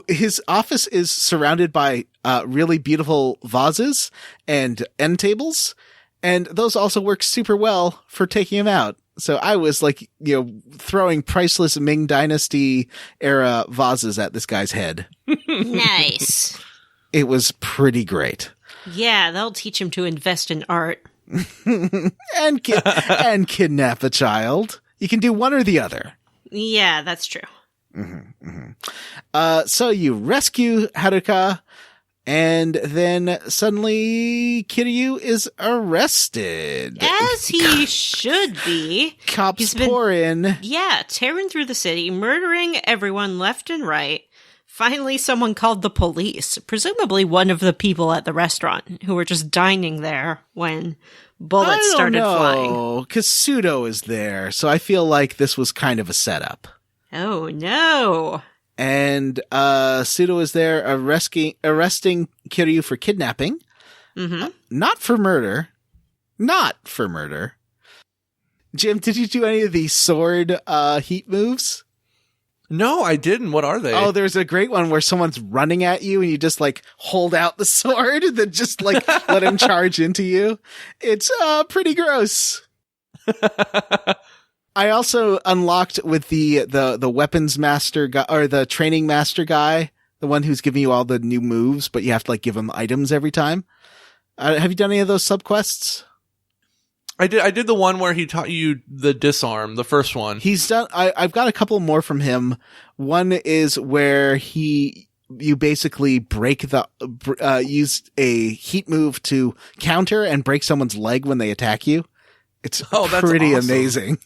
his office is surrounded by, really beautiful vases and end tables. And those also work super well for taking him out. So I was throwing priceless Ming Dynasty era vases at this guy's head. Nice. It was pretty great. Yeah, that'll teach him to invest in art. and kidnap a child. You can do one or the other. Yeah, that's true. So you rescue Haruka, And then suddenly Kiryu is arrested. As he should be. Cops pour in. Yeah, tearing through the city, murdering everyone left and right. Finally, someone called the police, presumably one of the people at the restaurant who were just dining there when bullets started flying. Because Pseudo is there, so I feel like this was kind of a setup. Oh, no. And Pseudo is there arresting Kiryu for kidnapping. Mm-hmm. Not for murder. Not for murder. Jim, did you do any of the sword heat moves? No, I didn't. What are they? Oh, there's a great one where someone's running at you and you just like hold out the sword and then just like let him charge into you. It's pretty gross. I also unlocked with the weapons master guy, or the training master guy, the one who's giving you all the new moves, but you have to like give him items every time. Have you done any of those subquests? I did the one where he taught you the disarm, the first one. He's done. I've got a couple more from him. One is where you basically break use a heat move to counter and break someone's leg when they attack you. It's pretty awesome. Amazing.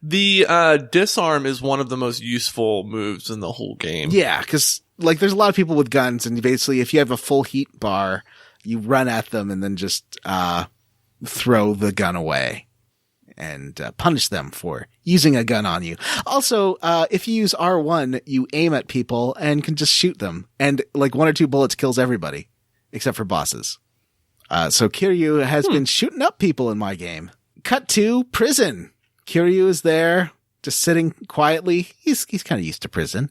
The disarm is one of the most useful moves in the whole game. Yeah, because like there's a lot of people with guns, and basically if you have a full heat bar, you run at them and then just throw the gun away and punish them for using a gun on you. Also, if you use R1, you aim at people and can just shoot them, and like 1 or 2 bullets kills everybody except for bosses. So Kiryu has been shooting up people in my game. Cut to prison. Kiryu is there, just sitting quietly. He's kind of used to prison.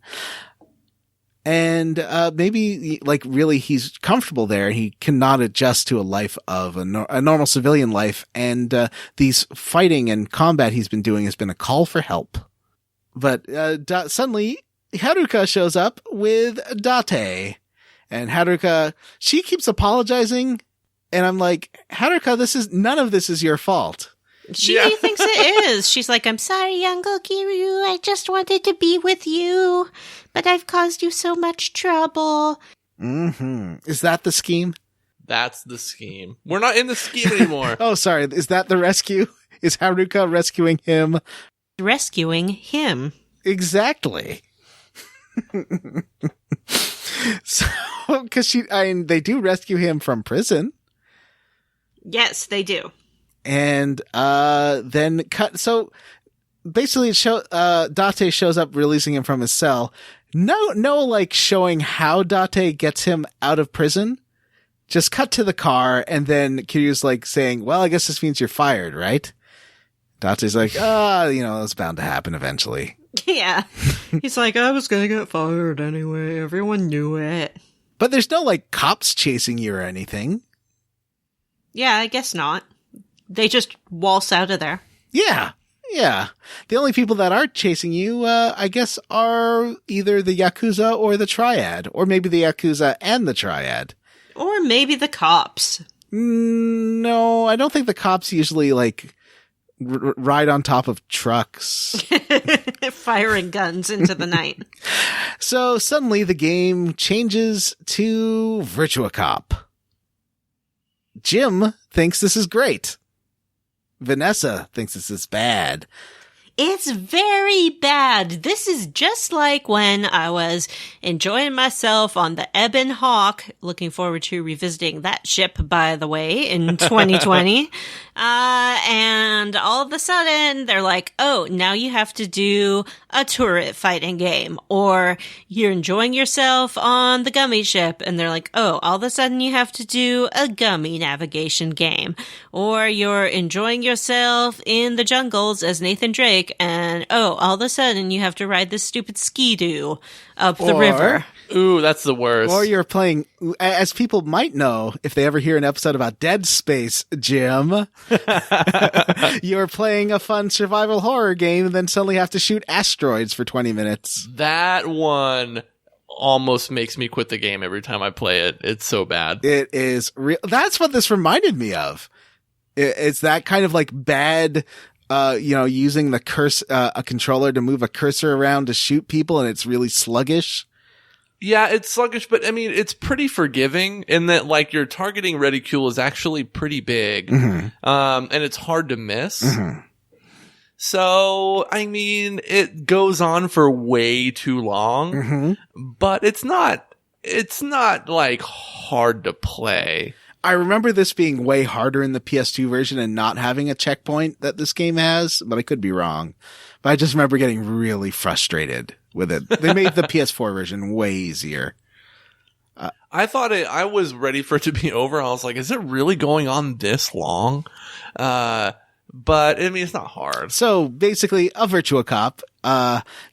And maybe, like, really he's comfortable there. He cannot adjust to a life of a normal civilian life. And these fighting and combat he's been doing has been a call for help. But suddenly, Haruka shows up with Date. And Haruka, she keeps apologizing. And I'm like, Haruka, none of this is your fault. She thinks it is. She's like, I'm sorry, Uncle Kiryu. I just wanted to be with you, but I've caused you so much trouble. Mm-hmm. Is that the scheme? That's the scheme. We're not in the scheme anymore. Oh, sorry. Is that the rescue? Is Haruka rescuing him? Rescuing him. Exactly. So, because they do rescue him from prison. Yes, they do. And then cut. So basically, Date shows up, releasing him from his cell. No, like showing how Date gets him out of prison. Just cut to the car, and then Kiryu's like saying, "Well, I guess this means you're fired, right?" Date's like, it's bound to happen eventually. Yeah, he's like, I was gonna get fired anyway. Everyone knew it. But there's no like cops chasing you or anything. Yeah, I guess not. They just waltz out of there. Yeah. The only people that are chasing you, I guess, are either the Yakuza or the Triad. Or maybe the Yakuza and the Triad. Or maybe the cops. No, I don't think the cops usually, like, ride on top of trucks. Firing guns into the night. So suddenly the game changes to Virtua Cop. Jim thinks this is great. Vanessa thinks this is bad. It's very bad. This is just like when I was enjoying myself on the Ebon Hawk. Looking forward to revisiting that ship, by the way, in 2020. And all of a sudden, they're like, oh, now you have to do a turret fighting game. Or you're enjoying yourself on the gummy ship. And they're like, oh, all of a sudden you have to do a gummy navigation game. Or you're enjoying yourself in the jungles as Nathan Drake. And, oh, all of a sudden you have to ride this stupid ski-doo up the river. Ooh, that's the worst. Or you're playing, as people might know, if they ever hear an episode about Dead Space, Jim, you're playing a fun survival horror game and then suddenly have to shoot asteroids for 20 minutes. That one almost makes me quit the game every time I play it. It's so bad. It is real. That's what this reminded me of. It's that kind of like bad, using the a controller to move a cursor around to shoot people, and it's really sluggish. Yeah, it's sluggish, but I mean, it's pretty forgiving in that, like, your targeting reticule is actually pretty big, and it's hard to miss. So, I mean, it goes on for way too long, but it's not like hard to play. I remember this being way harder in the PS2 version and not having a checkpoint that this game has, but I could be wrong. But I just remember getting really frustrated with it. They made the PS4 version way easier. I was ready for it to be over. I was like, is it really going on this long? But I mean, it's not hard. So basically a Virtua Cop.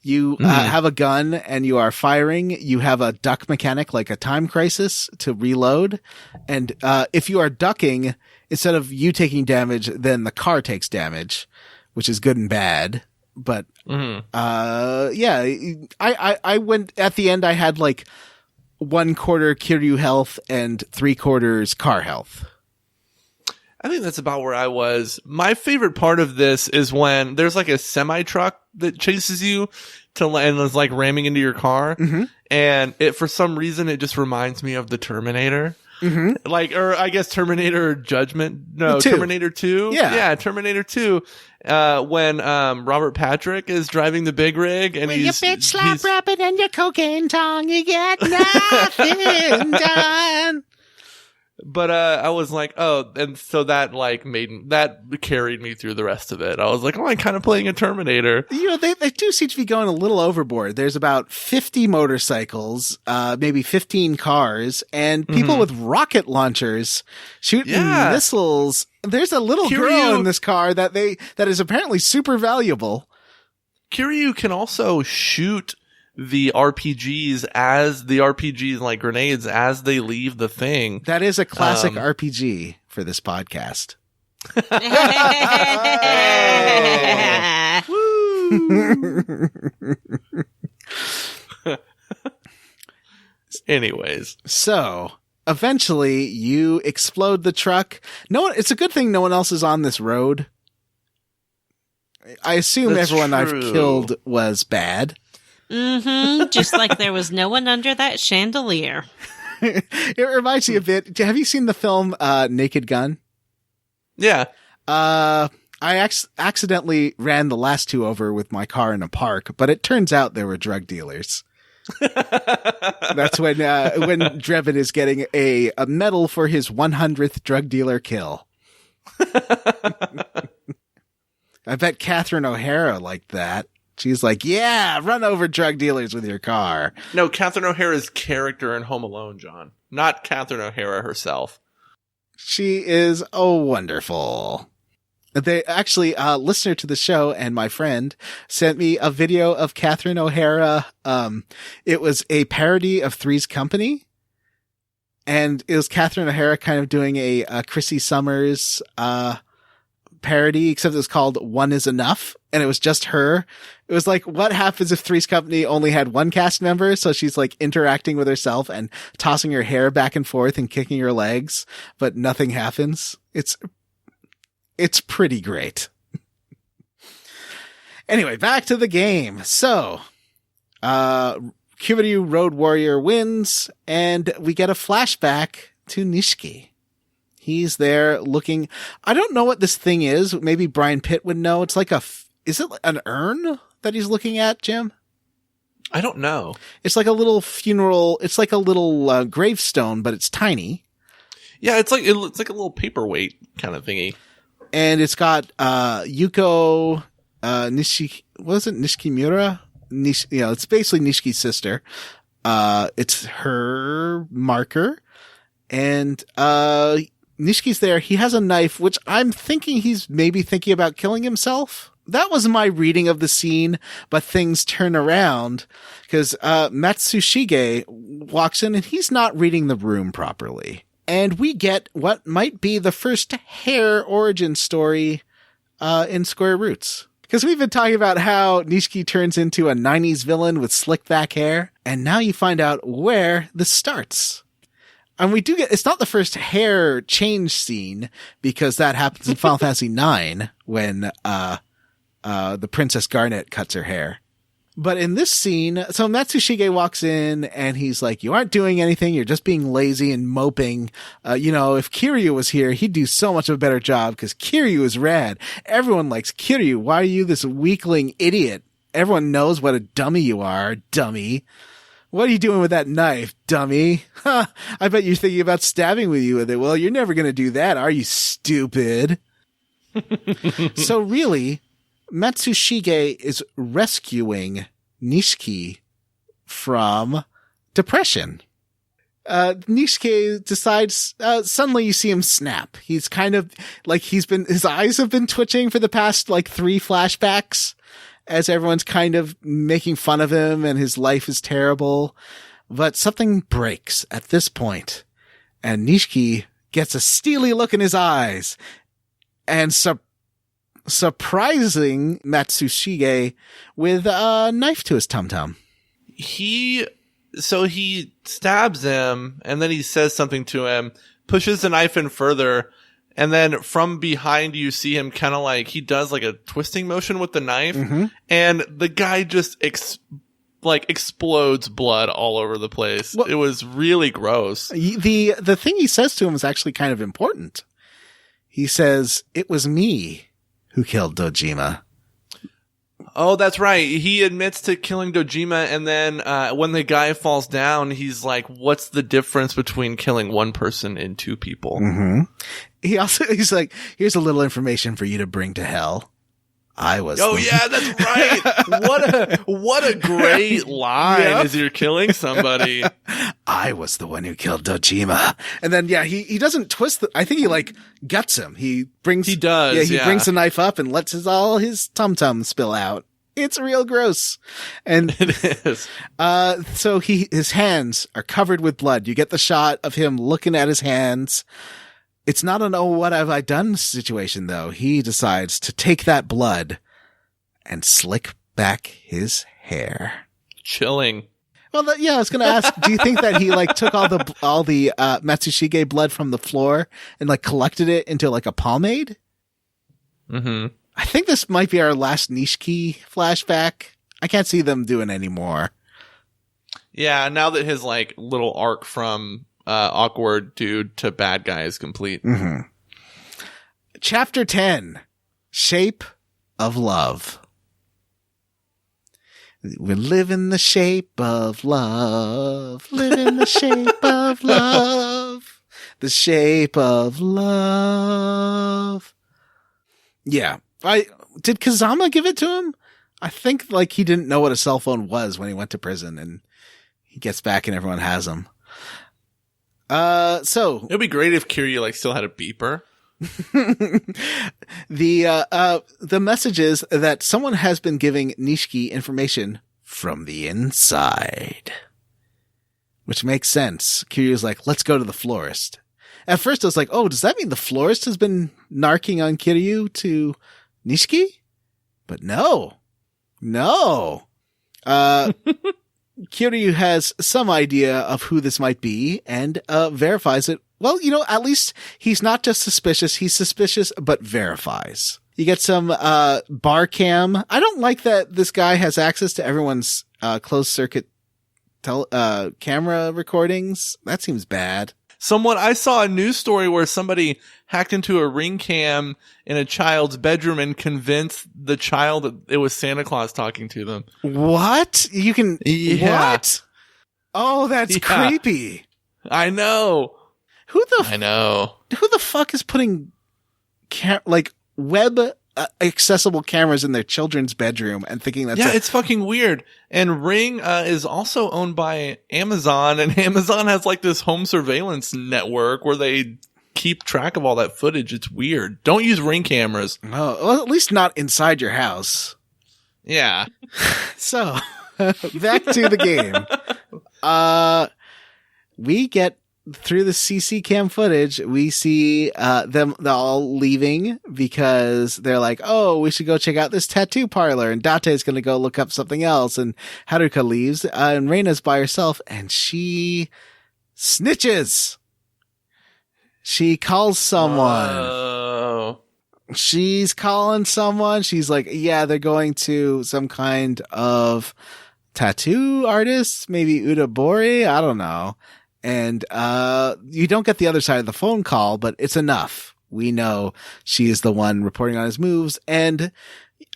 You have a gun and you are firing. You have a duck mechanic, like a time crisis, to reload. And if you are ducking, instead of you taking damage, then the car takes damage, which is good and bad. But yeah, I went at the end. I had like 1/4 Kiryu health and 3/4 car health. I think that's about where I was. My favorite part of this is when there's like a semi truck that chases you and is like ramming into your car, and it, for some reason, it just reminds me of the Terminator. Like, or I guess Terminator Judgment. No, 2. Terminator 2. Yeah, Terminator 2. When Robert Patrick is driving the big rig and when your bitch slap rapping and your cocaine tongue, you get nothing done. But I was like, oh, and so that like that carried me through the rest of it. I was like, oh, I'm kind of playing a Terminator. You know, they do seem to be going a little overboard. There's about 50 motorcycles, maybe 15 cars, and people with rocket launchers shooting missiles. There's a little girl in this car that is apparently super valuable. Kiryu can also shoot the RPGs like grenades as they leave the thing. That is a classic RPG for this podcast. Anyways. So eventually you explode the truck. It's a good thing no one else is on this road. I assume everyone I've killed was bad. Just like there was no one under that chandelier. It reminds me a bit. Have you seen the film Naked Gun? Yeah. I accidentally ran the last two over with my car in a park, but it turns out they were drug dealers. That's when Drebin is getting a medal for his 100th drug dealer kill. I bet Catherine O'Hara liked that. She's like, yeah, run over drug dealers with your car. No, Catherine O'Hara's character in Home Alone, John. Not Catherine O'Hara herself. She is wonderful. They actually, listener to the show and my friend sent me a video of Catherine O'Hara. It was a parody of Three's Company. And it was Catherine O'Hara kind of doing a Chrissy Summers, parody, except it was called One Is Enough, and it was just her. It was like, what happens if Three's Company only had one cast member? So she's like interacting with herself and tossing her hair back and forth and kicking her legs, but nothing happens. It's pretty great. Anyway, back to the game. So, Kiryu Road Warrior wins, and we get a flashback to Nishiki. He's there looking. I don't know what this thing is. Maybe Brian Pitt would know. It's like is it an urn that he's looking at, Jim? I don't know. It's like a little funeral. It's like a little gravestone, but it's tiny. Yeah, it's like a little paperweight kind of thingy. And it's got Yuko Nishikimura. It's basically Nishiki's sister. It's her marker, and Nishiki's there. He has a knife, which I'm thinking he's maybe thinking about killing himself. That was my reading of the scene, but things turn around because Matsushige walks in and he's not reading the room properly. And we get what might be the first hair origin story in Square Roots. Because we've been talking about how Nishiki turns into a 90s villain with slick back hair, and now you find out where this starts. And we do it's not the first hair change scene, because that happens in Final Fantasy IX when the Princess Garnet cuts her hair. But in this scene, so Matsushige walks in and he's like, you aren't doing anything. You're just being lazy and moping. If Kiryu was here, he'd do so much of a better job because Kiryu is rad. Everyone likes Kiryu. Why are you this weakling idiot? Everyone knows what a dummy you are, dummy. What are you doing with that knife, dummy? Huh, I bet you're thinking about stabbing you with it. Well, you're never going to do that, are you, stupid? So really, Matsushige is rescuing Nishiki from depression. Nishiki decides, suddenly you see him snap. He's kind of like his eyes have been twitching for the past 3 flashbacks as everyone's kind of making fun of him and his life is terrible. But something breaks at this point and Nishiki gets a steely look in his eyes and surprising Matsushige with a knife to his tum-tum. He stabs him and then he says something to him, pushes the knife in further, and then from behind you see him kind of he does a twisting motion with the knife, and the guy just explodes blood all over the place. Well, it was really gross. The thing he says to him is actually kind of important. He says, "It was me who killed Dojima." Oh, that's right. He admits to killing Dojima, and then when the guy falls down, he's like, "What's the difference between killing one person and 2 people?" Mm-hmm. He's like, "Here's a little information for you to bring to hell. I was." Oh yeah, that's right. What a great line as you're killing somebody. I was the one who killed Dojima. And then he doesn't twist I think he guts him. He brings He brings the knife up and lets all his tum-tum spill out. It's real gross. And it is. So his hands are covered with blood. You get the shot of him looking at his hands. It's not an "oh, what have I done" situation, though. He decides to take that blood and slick back his hair. Chilling. Well, I was going to ask, do you think that he took all the Matsushige blood from the floor and collected it into a pomade? Mm-hmm. I think this might be our last Nishiki flashback. I can't see them doing any more. Yeah, now that his little arc from awkward dude to bad guy is complete. Mm-hmm. Chapter 10, Shape of Love. We live in the shape of love. Live in the shape of love. The shape of love. Yeah. Did Kazama give it to him? I think he didn't know what a cell phone was when he went to prison, and he gets back and everyone has him. So it'd be great if Kiryu still had a beeper. The message is that someone has been giving Nishiki information from the inside, which makes sense. Kiryu's let's go to the florist. At first I was oh, does that mean the florist has been narking on Kiryu to Nishiki? But no. Kiryu has some idea of who this might be and verifies it. Well, at least he's not just suspicious. He's suspicious, but verifies. You get some bar cam. I don't like that this guy has access to everyone's closed circuit camera recordings. That seems bad. I saw a news story where somebody hacked into a ring cam in a child's bedroom and convinced the child that it was Santa Claus talking to them. What? You can... Yeah. What? Oh, that's creepy. I know. I know. Who the fuck is putting web accessible cameras in their children's bedroom and thinking that's it's fucking weird. And Ring is also owned by Amazon, and Amazon has this home surveillance network where they keep track of all that footage. It's weird. Don't use Ring cameras. Oh, well, at least not inside your house. Yeah. So back to the game. We get through the CC cam footage, we see them all leaving because they're oh, we should go check out this tattoo parlor, and Date's going to go look up something else, and Haruka leaves, and Reina's by herself, and she snitches. She calls someone. Oh. she's calling someone. She's like, yeah, they're going to some kind of tattoo artist, maybe Udabori. I don't know. And, you don't get the other side of the phone call, but it's enough. We know she is the one reporting on his moves. And,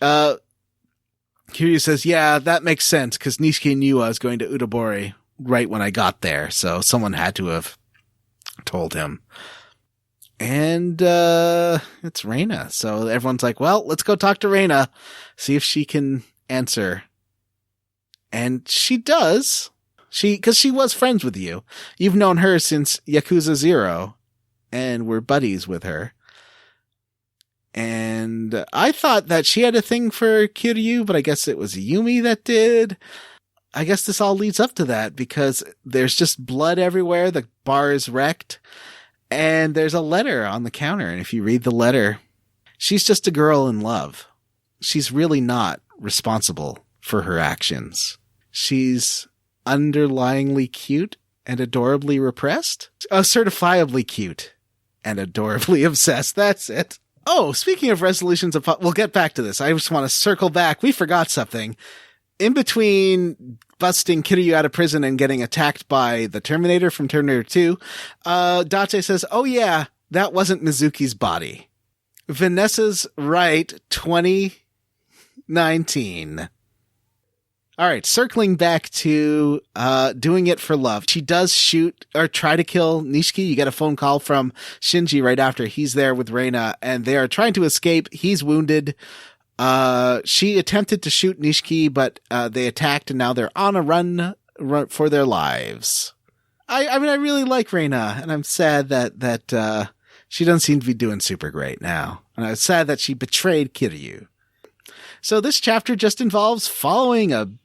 Kiryu says, yeah, that makes sense because Nishiki knew I was going to Udabori right when I got there. So someone had to have told him. And, it's Reina. So everyone's like, well, let's go talk to Reina, see if she can answer. And she does. Cause she was friends with you. You've known her since Yakuza 0 and were buddies with her. And I thought that she had a thing for Kiryu, but I guess it was Yumi that did. I guess this all leads up to that because there's just blood everywhere. The bar is wrecked and there's a letter on the counter. And if you read the letter, she's just a girl in love. She's really not responsible for her actions. She's underlyingly cute and adorably repressed. Certifiably cute and adorably obsessed. That's it. Oh, speaking of resolutions of, we'll get back to this. I just want to circle back. We forgot something. In between busting Kiryu out of prison and getting attacked by the Terminator from Terminator 2, Dache says, oh yeah, that wasn't Mizuki's body. Vanessa's right, 2019. All right, circling back to doing it for love. She does shoot or try to kill Nishiki. You get a phone call from Shinji right after. He's there with Reina, and they are trying to escape. He's wounded. She attempted to shoot Nishiki, but they attacked, and now they're on a run for their lives. I mean, I really like Reina, and I'm sad that she doesn't seem to be doing super great now. And I'm sad that she betrayed Kiryu. So this chapter just involves following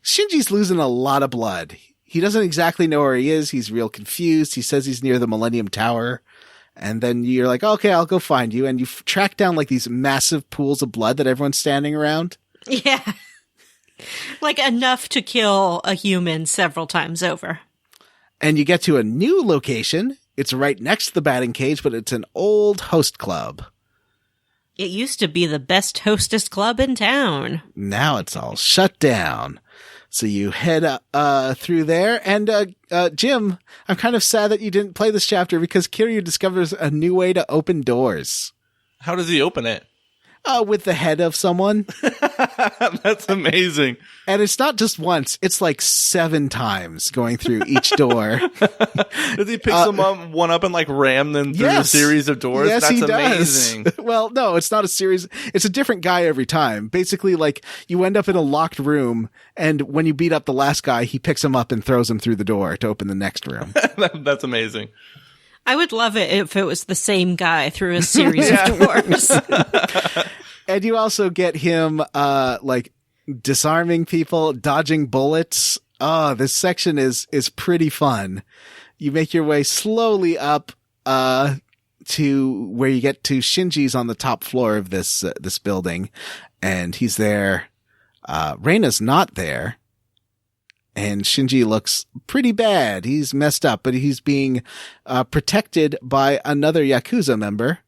Shinji's losing a lot of blood. He doesn't exactly know where he is. He's real confused. He says he's near the Millennium Tower. And then you're like, okay, I'll go find you. And you track down like these massive pools of blood that everyone's standing around. Yeah. Like enough to kill a human several times over. And you get to a new location. It's right next to the batting cage, but it's an old host club. It used to be the best hostess club in town. Now it's all shut down. So you head through there. And Jim, I'm kind of sad that you didn't play this chapter because Kiryu discovers a new way to open doors. How does he open it? With the head of someone. That's amazing. And it's not just once. It's like 7 times going through each door. Does he pick one up and like ram them through a series of doors? Yes, That's he amazing. Does. Well, no, it's not a series. It's a different guy every time. Basically, like you end up in a locked room, and when you beat up the last guy, he picks him up and throws him through the door to open the next room. That's amazing. I would love it if it was the same guy through a series of doors. And you also get him, like disarming people, dodging bullets. Oh, this section is pretty fun. You make your way slowly up, to where you get to Shinji's on the top floor of this building. And he's there. Reina's not there. And Shinji looks pretty bad. He's messed up, but he's being protected by another Yakuza member,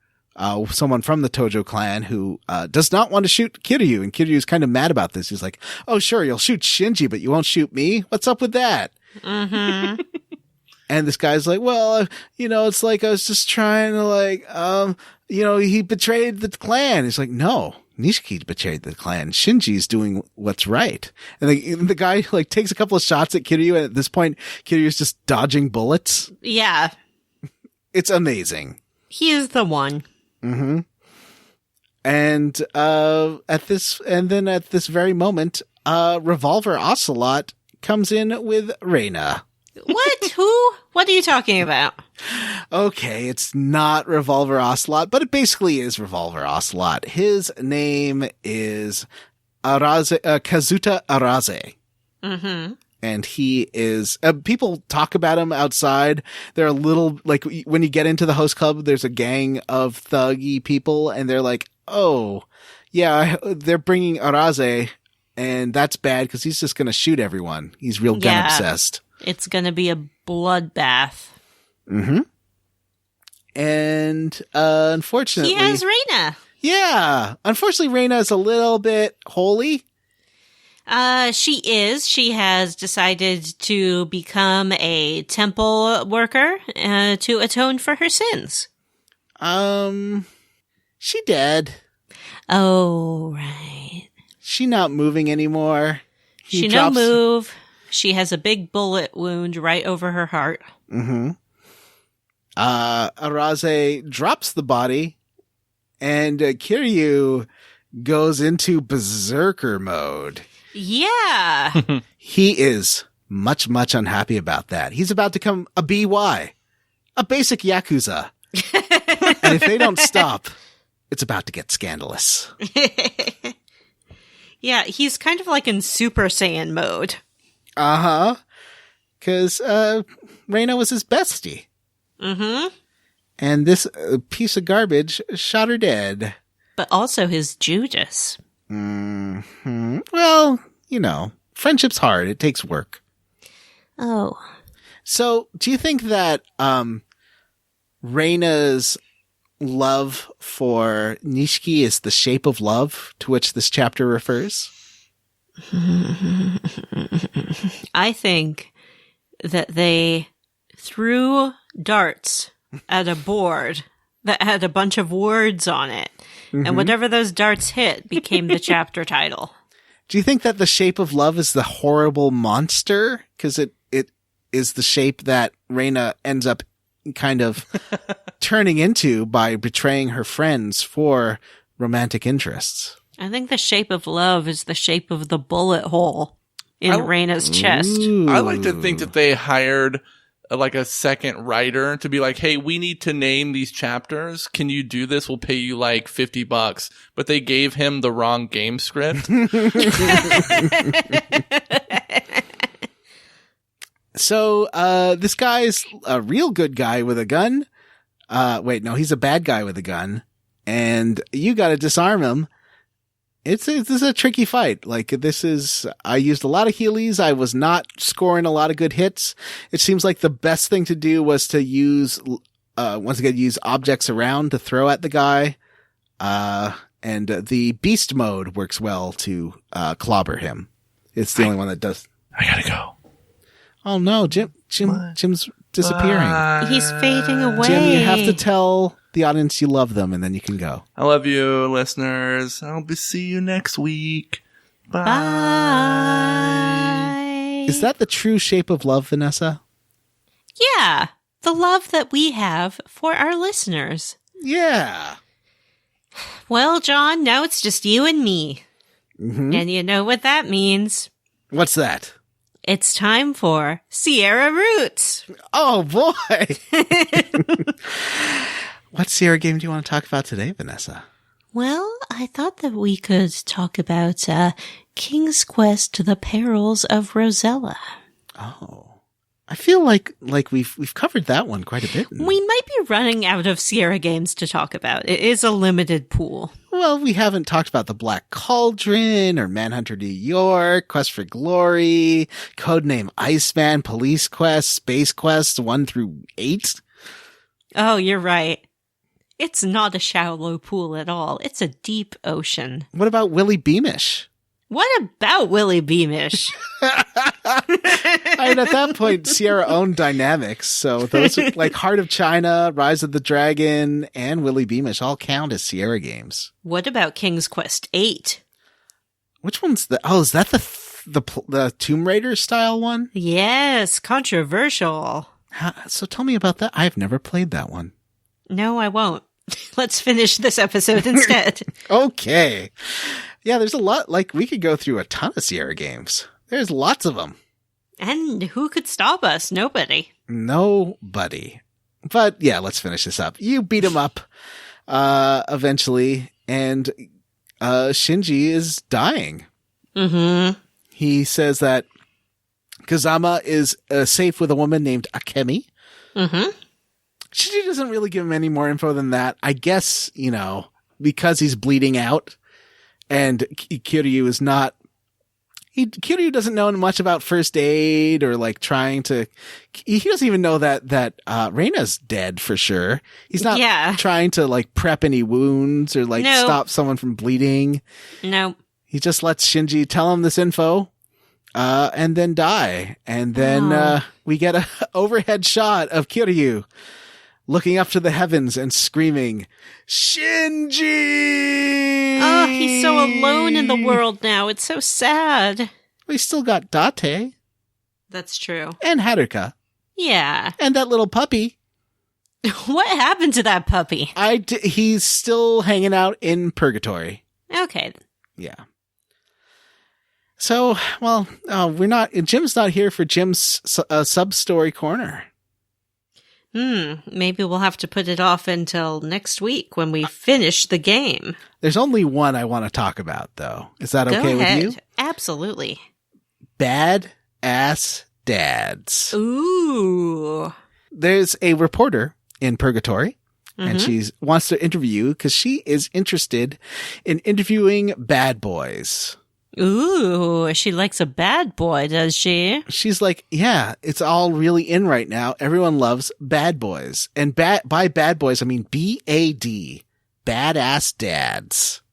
someone from the Tojo clan who does not want to shoot Kiryu. And Kiryu's kind of mad about this. He's like, oh, sure, you'll shoot Shinji, but you won't shoot me? What's up with that? Mm-hmm. And this guy's like, well, it's like I was just trying to like, he betrayed the clan. He's like, no. Nishiki betrayed the clan. Shinji's doing what's right. And the guy like takes a couple of shots at Kiryu, and at this point, Kiryu's just dodging bullets. Yeah. It's amazing. He is the one. Mm-hmm. And at this very moment, Revolver Ocelot comes in with Reina. What? Who? What are you talking about? Okay, it's not Revolver Ocelot, but it basically is Revolver Ocelot. His name is Kazuta Araze. Mm-hmm. And he is, people talk about him outside. They're a little, like, when you get into the host club, there's a gang of thuggy people, and they're like, oh, yeah, they're bringing Araze, and that's bad because he's just going to shoot everyone. He's real gun obsessed. It's going to be a bloodbath. Mm-hmm. And unfortunately... He has Reina. Yeah. Unfortunately, Reina is a little bit holy. She is. She has decided to become a temple worker to atone for her sins. She dead. Oh, right. She not moving anymore. She no move. She has a big bullet wound right over her heart. Mm-hmm. Araze drops the body, and Kiryu goes into berserker mode. Yeah. He is much, much unhappy about that. He's about to become a BY, a basic Yakuza. And if they don't stop, it's about to get scandalous. Yeah, he's kind of like in Super Saiyan mode. Uh-huh. Because Reina was his bestie. Mm-hmm. And this piece of garbage shot her dead. But also his Judas. Mm-hmm. Well, you know, friendship's hard. It takes work. Oh. So, do you think that Reina's love for Nishiki is the shape of love to which this chapter refers? I think that they threw darts at a board that had a bunch of words on it. Mm-hmm. And whatever those darts hit became the chapter title. Do you think that the shape of love is the horrible monster? Because it is the shape that Reina ends up kind of turning into by betraying her friends for romantic interests. I think the shape of love is the shape of the bullet hole in Reina's chest. I like to think that they hired like a second writer to be like, hey, we need to name these chapters. Can you do this? We'll pay you like $50. But they gave him the wrong game script. So, this guy's a real good guy with a gun. Wait, no, he's a bad guy with a gun. And you gotta disarm him. This is a tricky fight. I used a lot of healies. I was not scoring a lot of good hits. It seems like the best thing to do was to use objects around to throw at the guy. And the beast mode works well to, clobber him. It's the only one that does. I gotta go. Oh no, Jim's disappearing. He's fading away. Jim, you have to tell the audience you love them, and then you can go. I love you, listeners. I'll see you next week. Bye. Bye. Is that the true shape of love, Vanessa? Yeah, the love that we have for our listeners. Yeah. Well, John, now it's just you and me. Mm-hmm. And you know what that means. What's that? It's time for Sierra Roots. Oh, boy. What Sierra game do you want to talk about today, Vanessa? Well, I thought that we could talk about King's Quest: The Perils of Rosella. Oh. I feel like we've covered that one quite a bit. We might be running out of Sierra games to talk about. It is a limited pool. Well, we haven't talked about the Black Cauldron or Manhunter New York, Quest for Glory, Codename Iceman, Police Quest, Space Quest 1 through 8. Oh, you're right. It's not a shallow pool at all. It's a deep ocean. What about Willy Beamish? What about Willy Beamish? I mean, at that point, Sierra owned Dynamics, so those are, like Heart of China, Rise of the Dragon, and Willy Beamish all count as Sierra games. What about King's Quest 8? Which one's the? Oh, is that the Tomb Raider style one? Yes, controversial. So tell me about that. I've never played that one. No, I won't. Let's finish this episode instead. Okay. Yeah, there's a lot. Like, we could go through a ton of Sierra games. There's lots of them. And who could stop us? Nobody. Nobody. But yeah, let's finish this up. You beat him up, eventually, and, Shinji is dying. Mm-hmm. He says that Kazama is safe with a woman named Akemi. Mm-hmm. Shinji doesn't really give him any more info than that. I guess, because he's bleeding out and Kiryu is not Kiryu doesn't know much about first aid or like trying to. He doesn't even know that Reina's dead for sure. He's not trying to like prep any wounds or like stop someone from bleeding. No. He just lets Shinji tell him this info, and then die. And then we get a overhead shot of Kiryu looking up to the heavens and screaming, Shinji! Oh, he's so alone in the world now. It's so sad. We still got Date. That's true. And Haruka. Yeah. And that little puppy. What happened to that puppy? He's still hanging out in purgatory. Okay. Yeah. So, well, Jim's not here for Jim's sub-story corner. Maybe we'll have to put it off until next week when we finish the game. There's only one I want to talk about, though. Is that okay with you? Absolutely. Bad ass dads. Ooh. There's a reporter in Purgatory, and she wants to interview because she is interested in interviewing bad boys. Ooh, she likes a bad boy, does she? She's like, yeah, it's all really in right now. Everyone loves bad boys. And by bad boys, I mean B-A-D. Badass dads.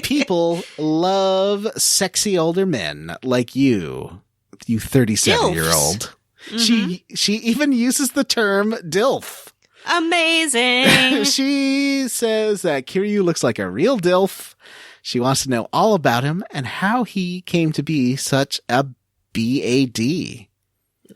People love sexy older men like you 37-year-old. She even uses the term DILF. Amazing. She says that Kiryu looks like a real DILF. She wants to know all about him and how he came to be such a BAD.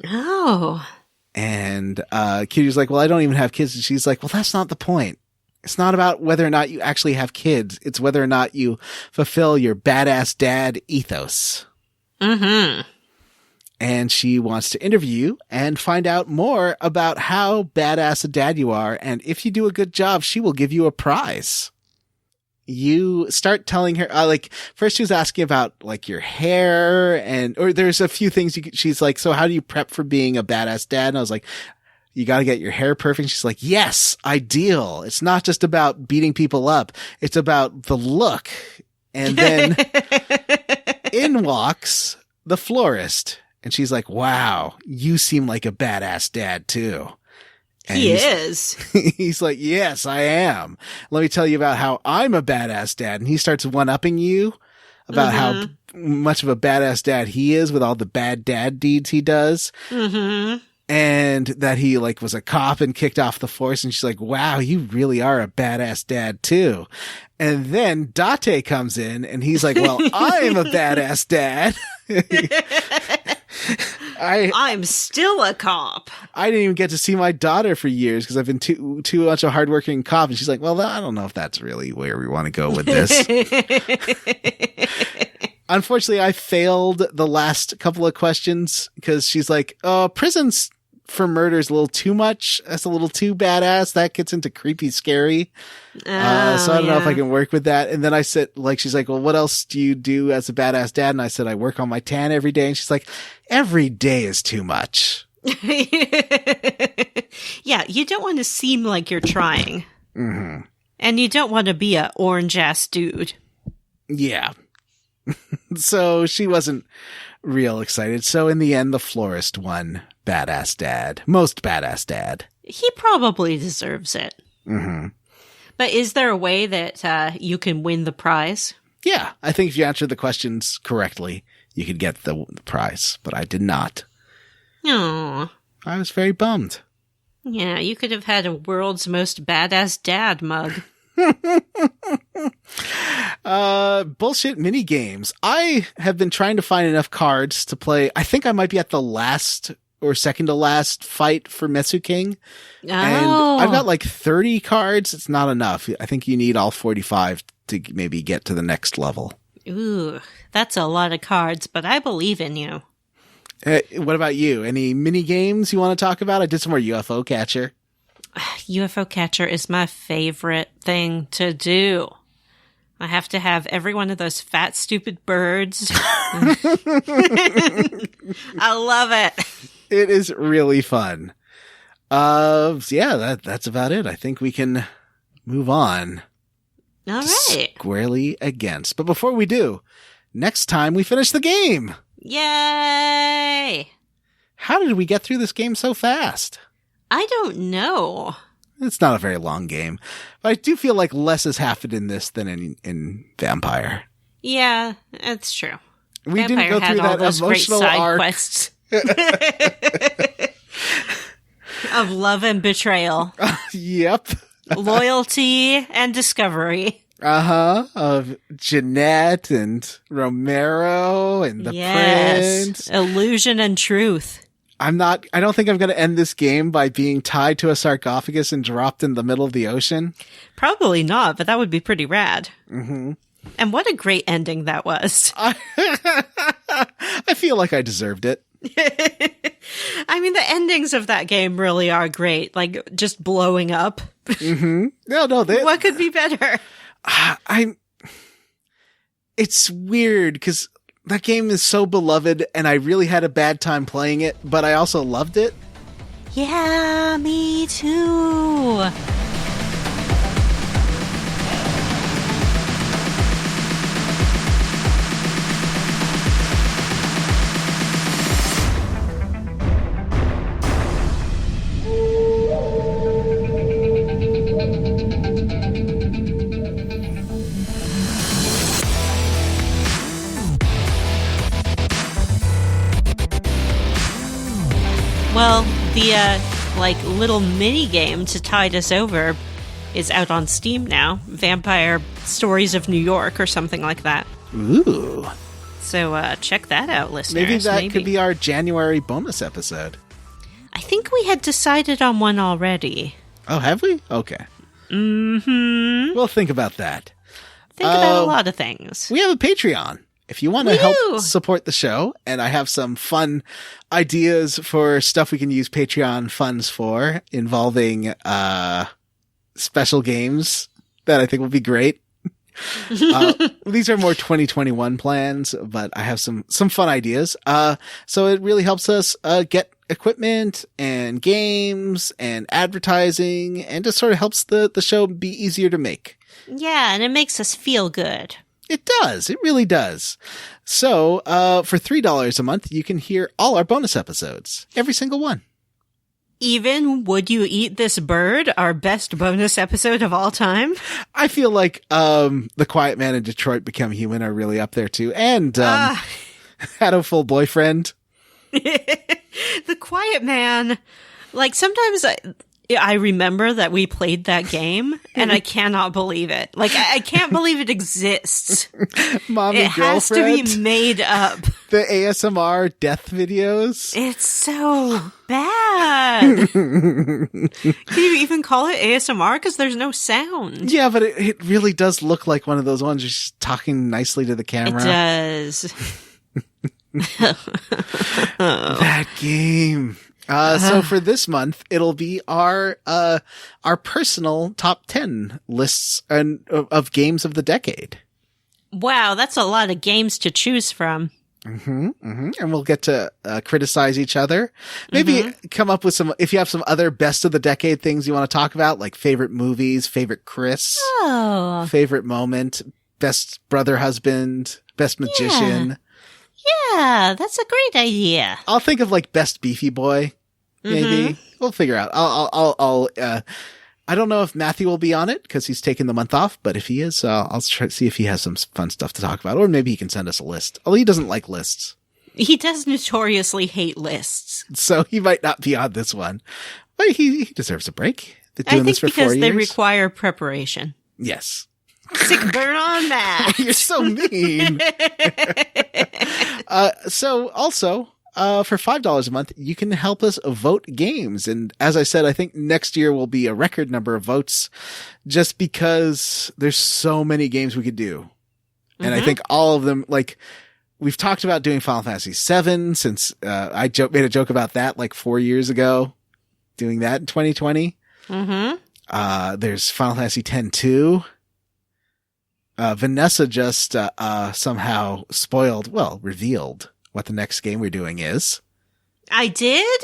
Oh. And Kiryu's like, well, I don't even have kids. And she's like, well, that's not the point. It's not about whether or not you actually have kids. It's whether or not you fulfill your badass dad ethos. Mm-hmm. And she wants to interview you and find out more about how badass a dad you are. And if you do a good job, she will give you a prize. You start telling her, first she was asking about like your hair or there's a few things she's like, so how do you prep for being a badass dad? And I was like, you got to get your hair perfect. She's like, yes, ideal. It's not just about beating people up. It's about the look. And then in walks the florist. And she's like, wow, you seem like a badass dad too. And he is. He's like, yes, I am. Let me tell you about how I'm a badass dad. And he starts one-upping you about how much of a badass dad he is with all the bad dad deeds he does. Mm-hmm. And that he like was a cop and kicked off the force. And she's like, wow, you really are a badass dad too. And then Date comes in and he's like, well, I'm a badass dad. I'm still a cop. I didn't even get to see my daughter for years because I've been too much a hardworking cop. And she's like, well, I don't know if that's really where we want to go with this. Unfortunately, I failed the last couple of questions because she's like, prisons for murder is a little too much. That's a little too badass. That gets into creepy, scary. So I don't know if I can work with that. And then I said, she's like, well, what else do you do as a badass dad? And I said, I work on my tan every day. And she's like, every day is too much. Yeah. You don't want to seem like you're trying. Mm-hmm. And you don't want to be a orange ass dude. Yeah. So she wasn't real excited. So in the end, the florist won badass dad. Most badass dad. He probably deserves it. Mm-hmm. But is there a way that you can win the prize? Yeah. I think if you answer the questions correctly, you could get the prize. But I did not. Oh. I was very bummed. Yeah, you could have had a world's most badass dad mug. Bullshit mini games. I have been trying to find enough cards to play. I think I might be at the last or second to last fight for Metsu King. Oh. And I've got like 30 cards. It's not enough. I think you need all 45 to maybe get to the next level. Ooh, that's a lot of cards, but I believe in you. What about you? Any mini games you want to talk about? I did some more UFO Catcher. UFO Catcher is my favorite thing to do. I have to have every one of those fat, stupid birds. I love it. It is really fun. Yeah, that's about it. I think we can move on. All right. Squarely against. But before we do, next time we finish the game. Yay! How did we get through this game so fast? I don't know. It's not a very long game, but I do feel like less has happened in this than in Vampire. Yeah, that's true. We Vampire didn't go had through all that those emotional great side arc. quests of love and betrayal, Yep. loyalty and discovery. Of Jeanette and Romero and the prince. Illusion and truth. I don't think I'm going to end this game by being tied to a sarcophagus and dropped in the middle of the ocean. Probably not, but that would be pretty rad. Mm-hmm. And what a great ending that was. I feel like I deserved it. I mean, the endings of that game really are great. Like, just blowing up. Mm-hmm. No, what could be better? It's weird because that game is so beloved and I really had a bad time playing it, but I also loved it. Yeah, me too. Well, the little mini game to tide us over is out on Steam now. Vampire Stories of New York or something like that. Ooh. So check that out, listeners. Maybe that could be our January bonus episode. I think we had decided on one already. Oh, have we? Okay. Mm-hmm. We'll think about that. Think about a lot of things. We have a Patreon. If you want to help support the show, and I have some fun ideas for stuff we can use Patreon funds for involving special games that I think will be great. These are more 2021 plans, but I have some fun ideas. So it really helps us get equipment and games and advertising, and just sort of helps the show be easier to make. Yeah, and it makes us feel good. It does. It really does. So, for $3 a month, you can hear all our bonus episodes. Every single one. Even Would You Eat This Bird, our best bonus episode of all time? I feel like, The Quiet Man and Detroit Become Human are really up there too. And, Had a Full Boyfriend. The Quiet Man. Like, sometimes I remember that we played that game, and I cannot believe it. Like, I can't believe it exists. Mommy it has to be made up. The ASMR death videos. It's so bad. Can you even call it ASMR? Because there's no sound. Yeah, but it really does look like one of those ones just talking nicely to the camera. It does. That game. So for this month, it'll be our personal top 10 lists of games of the decade. Wow, that's a lot of games to choose from. Mm-hmm, mm-hmm. And we'll get to criticize each other. Maybe come up with some, if you have some other best of the decade things you want to talk about, like favorite movies, favorite Chris, favorite moment, best brother husband, best magician. Yeah, that's a great idea. I'll think of like best beefy boy. Maybe we'll figure out. I don't know if Matthew will be on it because he's taking the month off, but if he is, I'll try to see if he has some fun stuff to talk about, or maybe he can send us a list. Although he doesn't like lists. He does notoriously hate lists. So he might not be on this one, but he deserves a break. They're doing this for 4 years. Because they require preparation. Yes. Sick burn on that. You're so mean. So also, for $5 a month, you can help us vote games. And as I said, I think next year will be a record number of votes just because there's so many games we could do. And I think all of them, like, we've talked about doing Final Fantasy VII since, I made a joke about that like 4 years ago, doing that in 2020. There's Final Fantasy X-2. Vanessa just, somehow revealed what the next game we're doing is. I did?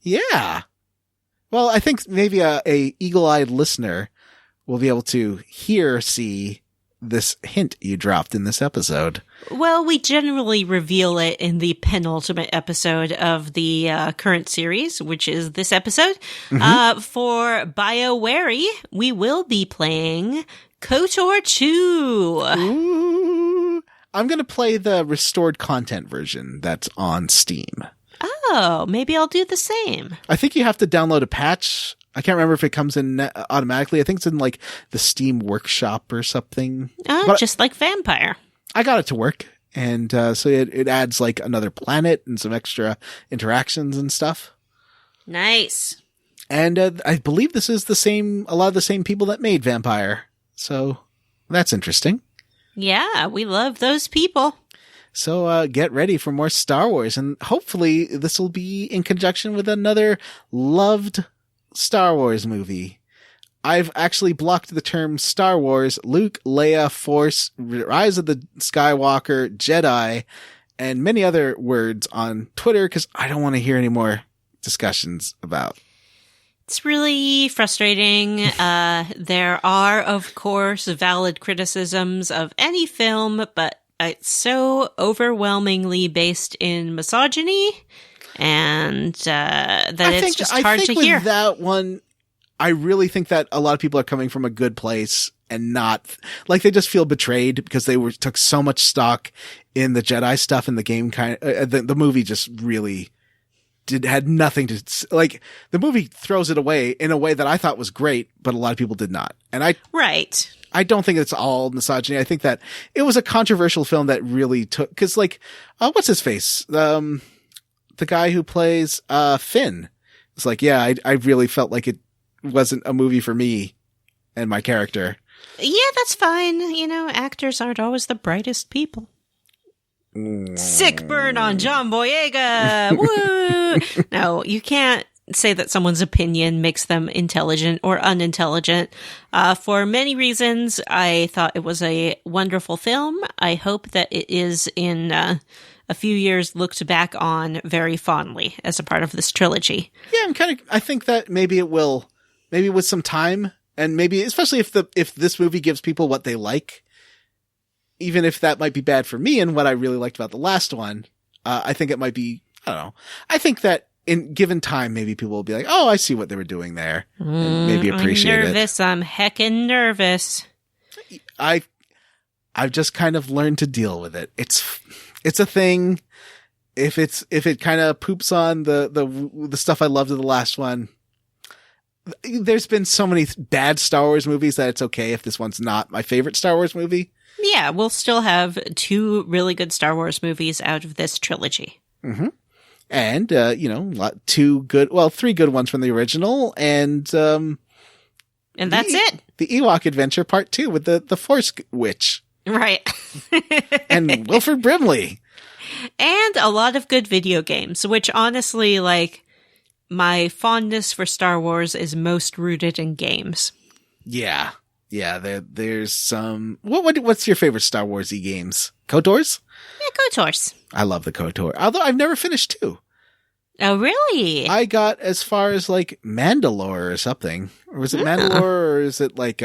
Yeah. Well, I think maybe a eagle-eyed listener we'll be able to see this hint you dropped in this episode. Well, we generally reveal it in the penultimate episode of the current series, which is this episode. For BioWary, we will be playing KOTOR 2. Ooh. I'm going to play the restored content version that's on Steam. Oh, maybe I'll do the same. I think you have to download a patch. I can't remember if it comes in automatically. I think it's in like the Steam Workshop or something. Just like Vampire. I got it to work. And so it adds like another planet and some extra interactions and stuff. Nice. And I believe this is a lot of the same people that made Vampire. So that's interesting. Yeah, we love those people. So get ready for more Star Wars. And hopefully this will be in conjunction with another loved Star Wars movie. I've actually blocked the term Star Wars, Luke, Leia, Force, Rise of the Skywalker, Jedi, and many other words on Twitter because I don't want to hear any more discussions about. It's really frustrating. There are, of course, valid criticisms of any film, but it's so overwhelmingly based in misogyny and that it's just hard to hear. With that one, I really think that a lot of people are coming from a good place and not like they just feel betrayed because they took so much stock in the Jedi stuff in the game. The movie just really had nothing to like. The movie throws it away in a way that I thought was great, but a lot of people did not. And I don't think it's all misogyny. I think that it was a controversial film that really took because like what's his face the guy who plays Finn. It's like I really felt like it wasn't a movie for me and my character. Yeah, that's fine. Actors aren't always the brightest people. Sick burn on John Boyega. Woo! No, you can't say that someone's opinion makes them intelligent or unintelligent. For many reasons, I thought it was a wonderful film. I hope that it is in a few years looked back on very fondly as a part of this trilogy. Yeah, I think that maybe it will. Maybe with some time, and maybe especially if this movie gives people what they like, even if that might be bad for me and what I really liked about the last one, I think it might be. I don't know. I think that in given time, maybe people will be like, "Oh, I see what they were doing there," and maybe appreciate it. I'm heckin' nervous. I've just kind of learned to deal with it. It's a thing. If it kind of poops on the stuff I loved of the last one. There's been so many bad Star Wars movies that it's okay if this one's not my favorite Star Wars movie. Yeah, we'll still have 2 really good Star Wars movies out of this trilogy. Mm-hmm. And, 3 good ones from the original, and that's it. The Ewok Adventure Part 2 with the Force Witch. Right. And Wilford Brimley. And a lot of good video games, which honestly, like, my fondness for Star Wars is most rooted in games. Yeah. Yeah, there's some... What's your favorite Star Wars-y games? KOTORs? Yeah, KOTORs. I love the KOTOR. Although I've never finished 2. Oh, really? I got as far as, like, Mandalore or something. Or was it Mandalore or is it, like,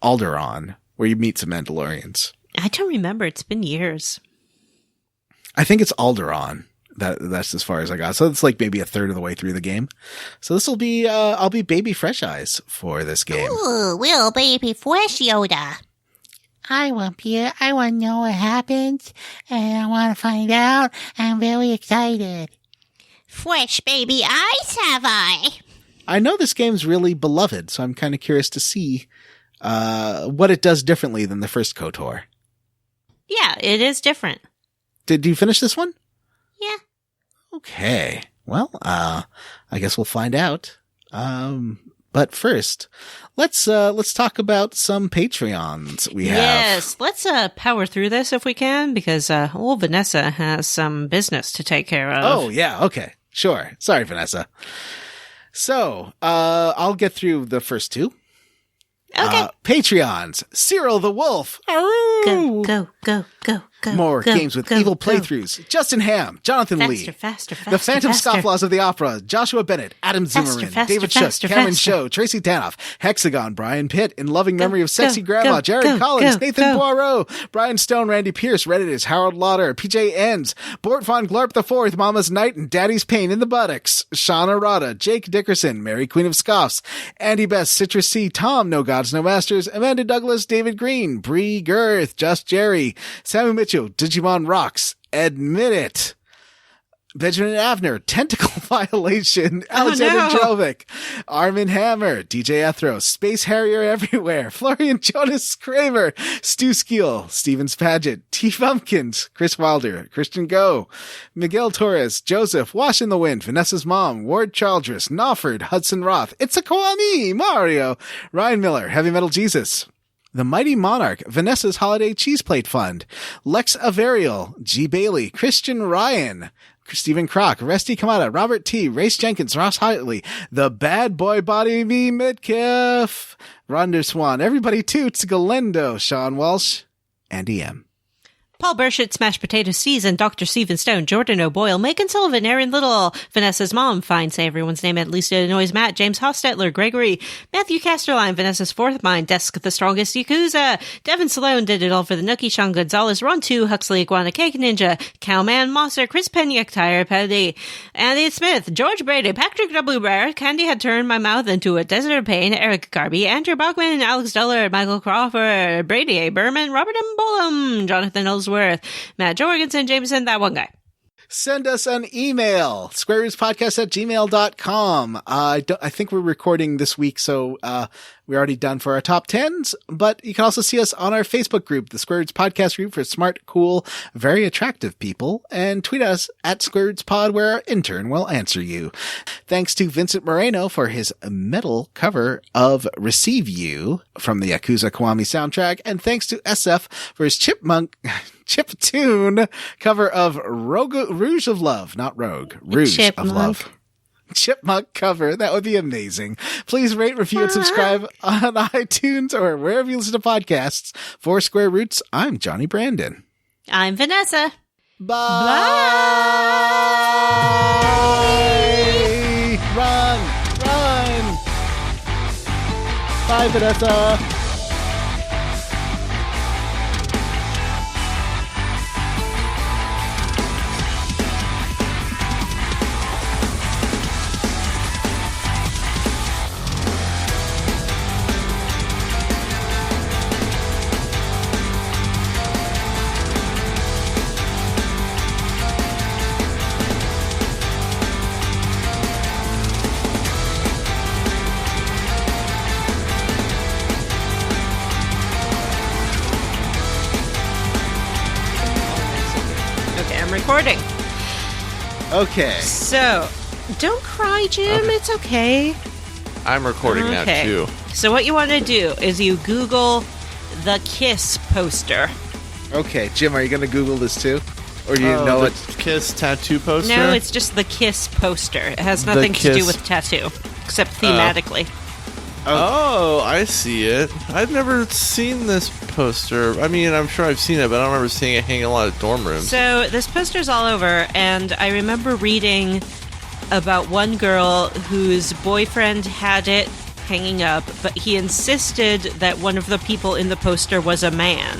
Alderaan, where you meet some Mandalorians? I don't remember. It's been years. I think it's Alderaan. That's as far as I got. So it's like maybe a third of the way through the game. So this will be, I'll be baby fresh eyes for this game. Ooh, little baby fresh Yoda. I want to know what happens, and I want to find out. I'm very excited. Fresh baby eyes have I. I know this game's really beloved, so I'm kind of curious to see, what it does differently than the first KOTOR. Yeah, it is different. Did you finish this one? Yeah. Okay. Well, I guess we'll find out. But first, let's talk about some Patreons we have. Yes, let's power through this if we can, because old Vanessa has some business to take care of. Oh, yeah. Okay. Sure. Sorry, Vanessa. So, I'll get through the first 2. Okay. Patreons. Cyril the Wolf. Go, go, go, go, More games with evil playthroughs. Justin Ham, Jonathan Lee. Faster. The Phantom Scofflaws of the Opera, Joshua Bennett, Adam Zimmerman, David Shook, Cameron Show, Tracy Tanoff, Hexagon, Brian Pitt, In Loving Memory of Sexy Grandma, Jared Collins, Nathan Poirot, Brian Stone, Randy Pierce, Redditors, Harold Lauder, PJ Enns, Bort Von Glorp IV, Mama's Night, and Daddy's Pain in the Buttocks, Sean Arata, Jake Dickerson, Mary Queen of Scoffs, Andy Best, Citrus C, Tom, No Gods, No Masters, Amanda Douglas, David Green, Bree Girth, Just Jerry, Sammy Mitchell, Digimon Rocks, Admit It, Benjamin Avner, Tentacle Violation, Alexander Jovic, Armin Hammer, DJ Ethro, Space Harrier Everywhere, Florian Jonas Kramer, Stu Skeel, Stevens Paget, T. Bumpkins, Chris Wilder, Christian Go, Miguel Torres, Joseph, Wash in the Wind, Vanessa's Mom, Ward Childress, Knopford, Hudson Roth, It's a Kwame, Mario, Ryan Miller, Heavy Metal Jesus, The Mighty Monarch, Vanessa's Holiday Cheese Plate Fund, Lex Averial, G. Bailey, Christian Ryan, Stephen Kroc, Resty Kamada, Robert T., Race Jenkins, Ross Hartley, The Bad Boy Body V. Midkiff, Ronder Swan, Everybody Toots, Galendo, Sean Walsh, Andy M. Paul Burchett, Smashed Potato Season, Dr. Stephen Stone, Jordan O'Boyle, Megan Sullivan, Aaron Little, Vanessa's Mom, fine, say everyone's name, at least it annoys Matt, James Hostetler, Gregory, Matthew Casterline, Vanessa's Fourth Mind, Desk the Strongest, Yakuza, Devin Salone, Did It All for the Nookie, Sean Gonzalez, Ron 2, Huxley, Iguana Cake Ninja, Cowman, Mosser, Chris Penyek, Tyre Petty, Andy Smith, George Brady, Patrick W. Bear, Candy had turned my mouth into a desert of pain, Eric Garby, Andrew Bachman, Alex Duller, Michael Crawford, Brady A. Berman, Robert M. Bullum, Jonathan Ellsworth, Matt Jorgensen, Jameson, that one guy. Send us an email, squarerootspodcast@gmail.com. I think we're recording this week, so we're already done for our top 10s, but you can also see us on our Facebook group, the Square Roots Podcast group for smart, cool, very attractive people, and tweet us at Square Roots Pod, where our intern will answer you. Thanks to Vincent Moretto for his metal cover of Receive You from the Yakuza Kiwami soundtrack, and thanks to Esseph for his chiptune cover of Rouge of Love, not Rogue, Rouge of Love. Chipmunk cover. That would be amazing. Please rate, review, and subscribe on iTunes or wherever you listen to podcasts. For Square Roots, I'm Johnny Brandon. I'm Vanessa. Bye. Run. Bye, Vanessa. Recording. Okay. So, don't cry, Jim. Okay. It's okay. I'm recording now, too. So what you want to do is you Google the Kiss poster. Okay. Jim, are you going to Google this, too? Or do you know the it? Kiss tattoo poster? No, it's just the Kiss poster. It has nothing to do with tattoo, except thematically. Oh, I see it. I've never seen this poster. I mean, I'm sure I've seen it, but I don't remember seeing it hanging in a lot of dorm rooms. So this poster's all over, and I remember reading about one girl whose boyfriend had it hanging up, but he insisted that one of the people in the poster was a man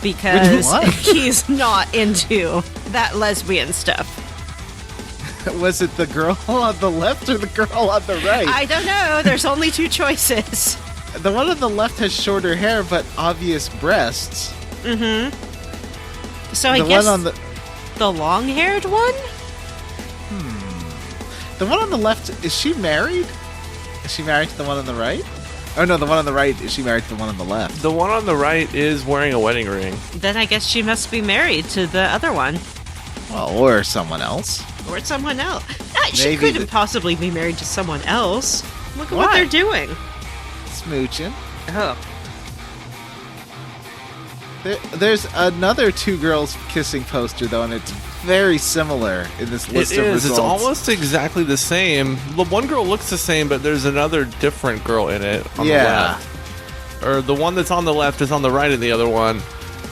because he's not into that lesbian stuff. Was it the girl on the left or the girl on the right? I don't know. There's only two choices. The one on the left has shorter hair but obvious breasts. Mm-hmm. So I guess the long-haired one? The one on the left, is she married? Is she married to the one on the right? Oh no, the one on the right, is she married to the one on the left? The one on the right is wearing a wedding ring. Then I guess she must be married to the other one. Well, or someone else. Or someone else. She couldn't possibly be married to someone else. Look at what they're doing. Smooching. Oh. There's another two girls kissing poster, though, and it's very similar in this list of results. It's almost exactly the same. The one girl looks the same, but there's another different girl in it on the left. Or the one that's on the left is on the right of the other one.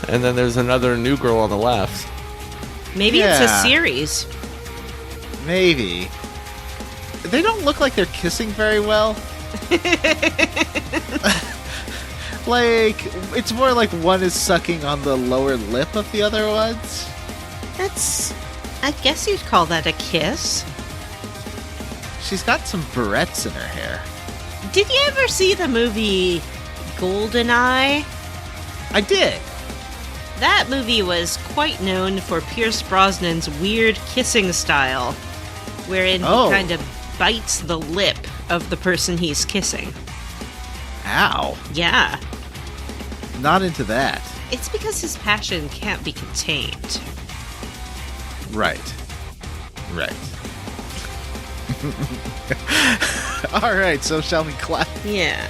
and then there's another new girl on the left. Maybe it's a Yeah. series. Maybe. They don't look like they're kissing very well. Like, it's more like one is sucking on the lower lip of the other ones. I guess you'd call that a kiss. She's got some barrettes in her hair. Did you ever see the movie GoldenEye? I did. That movie was quite known for Pierce Brosnan's weird kissing style, wherein Oh. he kind of bites the lip of the person he's kissing. Ow. Yeah. Not into that. It's because his passion can't be contained. Right. Right. All right, so shall we clap? Yeah.